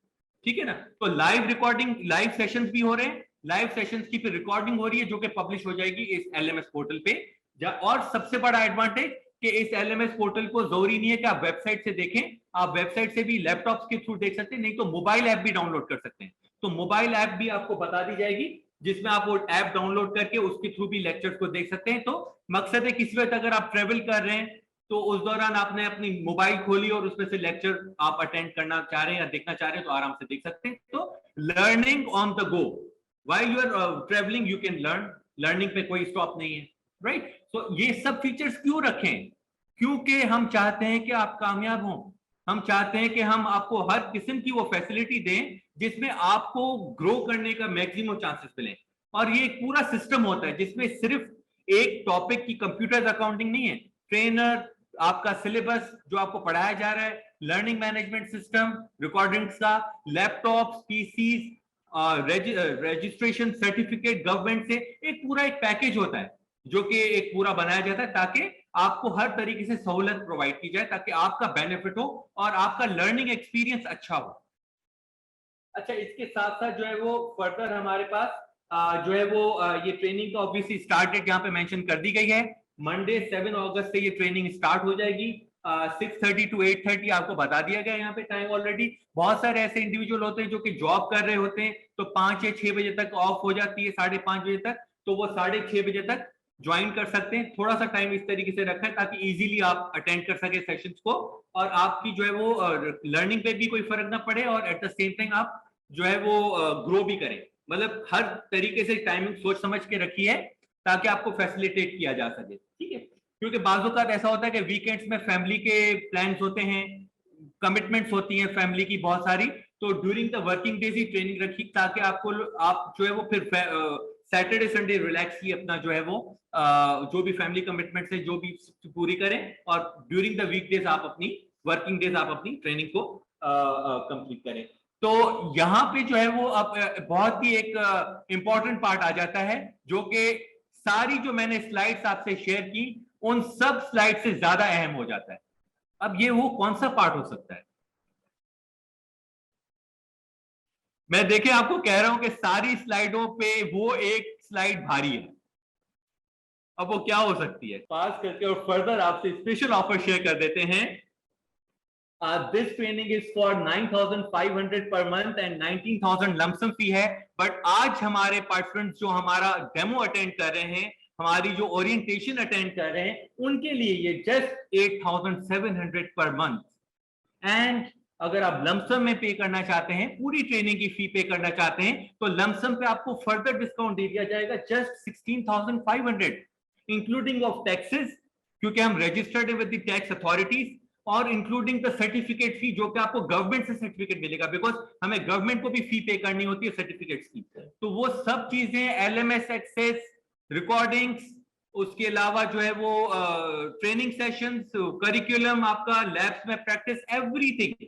ठीक है ना। तो लाइव रिकॉर्डिंग, लाइव सेशंस भी हो रहे हैं, लाइव सेशंस की फिर रिकॉर्डिंग हो रही है जो कि पब्लिश हो जाएगी इस LMS पोर्टल पे। और सबसे बड़ा एडवांटेज कि इस LMS पोर्टल को जरूरी नहीं है कि आप वेबसाइट से देखें, आप वेबसाइट से भी लैपटॉप्स के थ्रू देख सकते हैं, नहीं तो मोबाइल ऐप भी डाउनलोड कर सकते हैं। तो मोबाइल ऐप भी आपको बता दी जाएगी जिसमें आप वो ऐप डाउनलोड करके उसके थ्रू भी लेक्चर्स को देख सकते हैं। तो मकसद है किसी वक्त अगर आप ट्रेवल कर रहे हैं तो उस दौरान आपने अपनी मोबाइल खोली और उसमें से लेक्चर आप अटेंड करना चाह रहे हैं या देखना चाह रहे हैं तो आराम से देख सकते हैं। तो learning on the go, while you are travelling you can learn, learning पे कोई स्टॉप नहीं है, राइट। तो ये सब फीचर्स क्यों रखें? क्योंकि हम चाहते हैं कि आप कामयाब हों, हम चाहते हैं कि हम आपको हर किस्म की वो फैसिलिटी दें जिसमें आपको ग्रो करने का मैक्सिमम चांसेस मिले। और ये एक पूरा सिस्टम होता है जिसमें सिर्फ एक टॉपिक की कंप्यूटर अकाउंटिंग नहीं है, ट्रेनर, आपका सिलेबस जो आपको पढ़ाया जा रहा है, लर्निंग मैनेजमेंट सिस्टम, रिकॉर्डिंग्स का, laptops, PCs, registration certificate government से, एक पूरा एक पैकेज होता है जो कि एक पूरा बनाया जाता है ताकि आपको हर तरीके से सहूलत प्रोवाइड की जाए ताकि आपका बेनिफिट हो और आपका लर्निंग एक्सपीरियंस अच्छा हो। अच्छा, इसके साथ साथ जो है वो फर्दर हमारे पास जो है वो ये ट्रेनिंग का ऑब्वियसली स्टार्ट डेट यहाँ पे मेंशन कर दी गई है। मंडे 7 अगस्त से ये ट्रेनिंग स्टार्ट हो जाएगी। 6:30 to 8:30 आपको बता दिया गया यहाँ पे टाइम ऑलरेडी। बहुत सारे ऐसे इंडिविजुअल होते हैं जो कि जॉब कर रहे होते हैं तो 5 या 6 बजे तक ऑफ हो जाती है, 5:30 बजे तक, तो वो 6:30 बजे तक ज्वाइन कर सकते हैं। थोड़ा सा टाइम इस तरीके से रखा है ताकि इजीली आप अटेंड कर सके सेशंस को और आपकी जो है वो लर्निंग पे भी कोई फर्क ना पड़े और एट द सेम टाइम आप जो है वो ग्रो भी करें। मतलब हर तरीके से टाइमिंग सोच समझ के रखी है ताकि आपको फैसिलिटेट किया जा सके। ठीक है, क्योंकि बाज़ ऐसा होता है कि वीकेंड्स में फैमिली के प्लान्स होते हैं, कमिटमेंट्स होती हैं फैमिली की बहुत सारी, तो during the working days he training रखी ताकि आपको आप जो है वो फिर सैटरडे संडे रिलैक्स की अपना जो है वो जो भी फैमिली कमिटमेंट्स है जो भी पूरी करें और ड्यूरिंग द वीक डेज आप अपनी वर्किंग डेज आप अपनी ट्रेनिंग को कंप्लीट करें। तो यहाँ पे जो है वो अब बहुत ही एक इंपॉर्टेंट पार्ट आ जाता है जो कि सारी जो मैंने स्लाइड्स आपसे शेयर की उन सब स्लाइड से ज्यादा अहम हो जाता है। अब ये वो कौन सा पार्ट हो सकता है? मैं देखे आपको कह रहा हूं कि सारी स्लाइडों पे वो एक स्लाइड भारी है। अब वो क्या हो सकती है? पास करके और फर्दर आपसे स्पेशल ऑफर शेयर कर देते हैं। This training is for 9,500 per month and 19,000 lump sum fee है। बट आज हमारे पार्टिसिपेंट्स जो हमारा डेमो अटेंड कर रहे हैं, हमारी जो ओरिएंटेशन अटेंड कर रहे हैं, उनके लिए ये जस्ट 8,700 पर मंथ एंड अगर आप लमसम में पे करना चाहते हैं, पूरी ट्रेनिंग की फी पे करना चाहते हैं, तो लमसम पे आपको फर्दर डिस्काउंट दे दिया जाएगा जस्ट 16,500 इंक्लूडिंग ऑफ टैक्सेस, क्योंकि हम रजिस्टर्ड है विद द टैक्स अथॉरिटीज, और इंक्लूडिंग द सर्टिफिकेट फी, जो कि आपको गवर्नमेंट से सर्टिफिकेट मिलेगा, बिकॉज हमें गवर्नमेंट को भी फी पे करनी होती है सर्टिफिकेट्स की। तो वो सब चीजें, एलएमएस एक्सेस, रिकॉर्डिंग्स, उसके अलावा जो है वो ट्रेनिंग सेशंस, करिकुलम, आपका लैब्स में प्रैक्टिस, एवरीथिंग,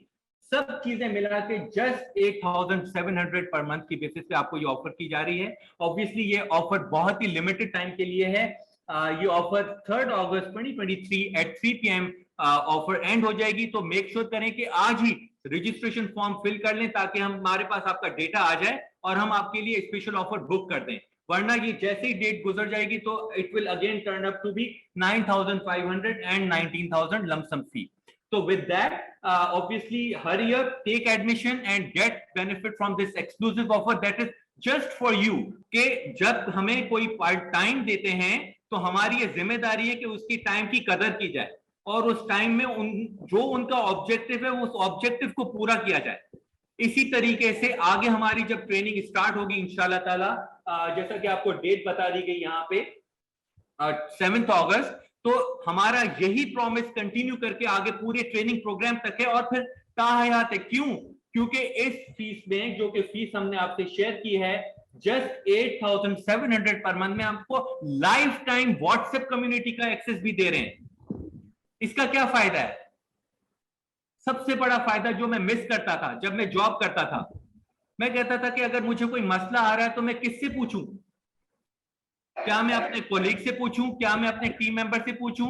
सब चीजें मिला के जस्ट 8,700 पर मंथ की बेसिस पे आपको ये ऑफर की जा रही है। ऑब्वियसली ये ऑफर बहुत ही लिमिटेड टाइम के लिए है। ये ऑफर 3 अगस्त 2023 एट 3 PM ऑफर एंड हो जाएगी। तो मेक श्योर करें कि आज ही रजिस्ट्रेशन फॉर्म फिल कर लें, ताकि हमारे पास आपका डेटा आ जाए और हम आपके लिए स्पेशल ऑफर बुक कर दें। वरना ये जैसे ही डेट गुजर जाएगी तो it will again turn up to be 9,500 and 19,000 lump sum fee. So with that, obviously hurry up, take admission and get benefit from this exclusive offer that is just for you। कि जब हमें कोई part time देते हैं तो हमारी ये जिम्मेदारी है कि उसकी टाइम की कदर की जाए और उस टाइम में जो उनका ऑब्जेक्टिव है उस ऑब्जेक्टिव को पूरा किया जाए। इसी तरीके से आगे हमारी जब ट्रेनिंग स्टार्ट होगी इंशाल्लाह ताला, जैसा कि आपको डेट बता दी गई यहाँ पे 7 अगस्त, तो हमारा यही प्रॉमिस कंटिन्यू करके आगे पूरे ट्रेनिंग प्रोग्राम तक है और फिर ताहयात है। क्यों? क्योंकि इस फीस में, जो कि फीस हमने आपसे शेयर की है, जस्ट 8,700 पर मंथ में आपको लाइफ टाइम व्हाट्सएप कम्युनिटी का एक्सेस भी दे रहे हैं। इसका क्या फायदा है? सबसे बड़ा फायदा जो मैं मिस करता था जब मैं जॉब करता था, मैं कहता था कि अगर मुझे कोई मसला आ रहा है तो मैं किससे पूछूं? क्या मैं अपने कोलीग से पूछूं? क्या मैं अपने टीम मेंबर से पूछूं?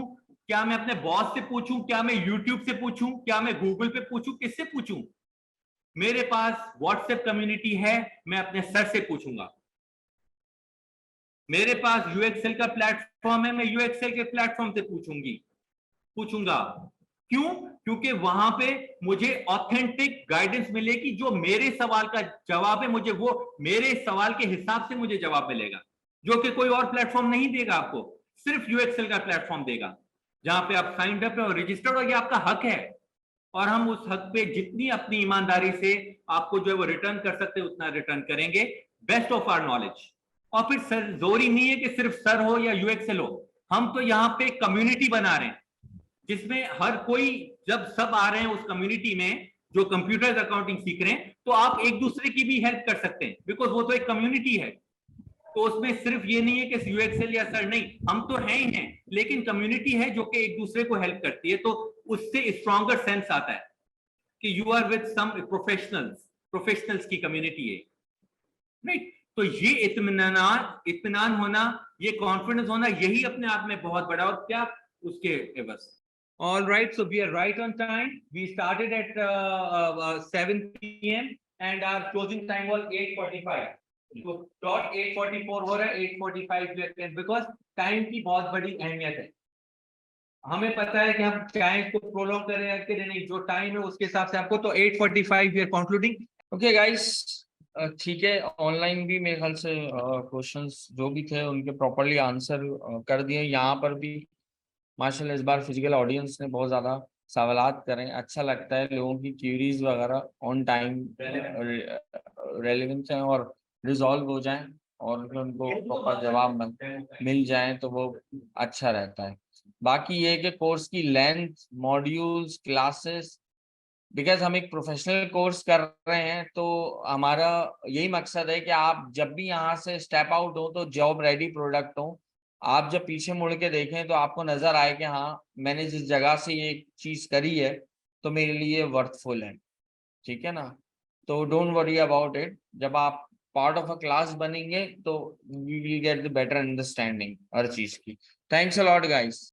क्या मैं अपने बॉस से पूछूं? क्या मैं यूट्यूब से पूछूं? क्या मैं गूगल पे पूछूं? किससे पूछूं? मेरे पास व्हाट्सएप कम्युनिटी है, मैं अपने सर से पूछूंगा। मेरे पास यूएक्सएल का प्लेटफॉर्म है, मैं यूएक्सएल के प्लेटफॉर्म से पूछूंगा। क्यों? क्योंकि वहां पे मुझे ऑथेंटिक गाइडेंस मिलेगी। जो मेरे सवाल का जवाब है, मुझे वो मेरे सवाल के हिसाब से मुझे जवाब मिलेगा, जो कि कोई और प्लेटफॉर्म नहीं देगा आपको, सिर्फ यूएक्सएल का प्लेटफॉर्म देगा, जहां पे आप साइंड अप और रजिस्टर्ड हो। ये आपका हक है और हम उस हक पे जितनी अपनी ईमानदारी से आपको जो है वो रिटर्न कर सकते हैं उतना रिटर्न करेंगे, बेस्ट ऑफ आवर नॉलेज। और फिर सर जरूरी नहीं है कि सिर्फ सर हो या यूएक्सएल हो, हम तो यहाँ पे कम्युनिटी बना रहे हैं जिसमें हर कोई, जब सब आ रहे हैं उस कम्युनिटी में जो कंप्यूटर अकाउंटिंग सीख रहे हैं, तो आप एक दूसरे की भी हेल्प कर सकते हैं, बिकॉज वो तो एक कम्युनिटी है। तो उसमें सिर्फ ये नहीं है कि यूएक्सएल या सर, नहीं, हम तो हैं ही हैं, लेकिन कम्युनिटी है जो कि एक दूसरे को हेल्प करती है। तो उससे स्ट्रॉन्गर सेंस आता है कि you are with some professionals की कम्युनिटी है, राइट। तो ये इत्मीनान होना, ये कॉन्फिडेंस होना, यही अपने आप में बहुत बड़ा, और क्या उसके एवज। All right, so we are right on time. We started at 7 PM and our closing time was 8:45. तो dot 8:44 हो रहा है, 8:45 because टाइम की बहुत बड़ी अहमियत है। हमें पता है कि हम चाहे इसको प्रोलॉन्ग करें या करें नहीं, जो टाइम है उसके हिसाब से आपको, तो 8:45 we are concluding.
Okay guys, ठीक है। ऑनलाइन भी मेरे ख्याल से क्वेश्चंस जो भी थे उनके प्रॉपर्ली आंसर कर दिए। यहाँ पर भी माशाल्लाह इस बार फिजिकल ऑडियंस ने बहुत ज़्यादा सवालात करें, अच्छा लगता है। लोगों की क्यूरीज वगैरह ऑन टाइम रेलेवेंट हैं और रिजॉल्व हो जाएं और उनको प्रॉपर जवाब मिल जाएं तो वो अच्छा रहता है। बाकी ये कि कोर्स की लेंथ, मॉड्यूल्स, क्लासेस, बिकॉज हम एक प्रोफेशनल कोर्स कर रहे हैं तो हमारा यही मकसद है कि आप जब भी यहाँ से स्टेप आउट हो तो जॉब रेडी प्रोडक्ट हो। आप जब पीछे मुड़ के देखें तो आपको नजर आए कि हाँ, मैंने जिस जगह से ये चीज करी है तो मेरे लिए वर्थफुल है, ठीक है ना। तो डोंट वरी अबाउट इट। जब आप पार्ट ऑफ अ क्लास बनेंगे तो we will get the better understanding हर चीज की। Thanks a lot guys.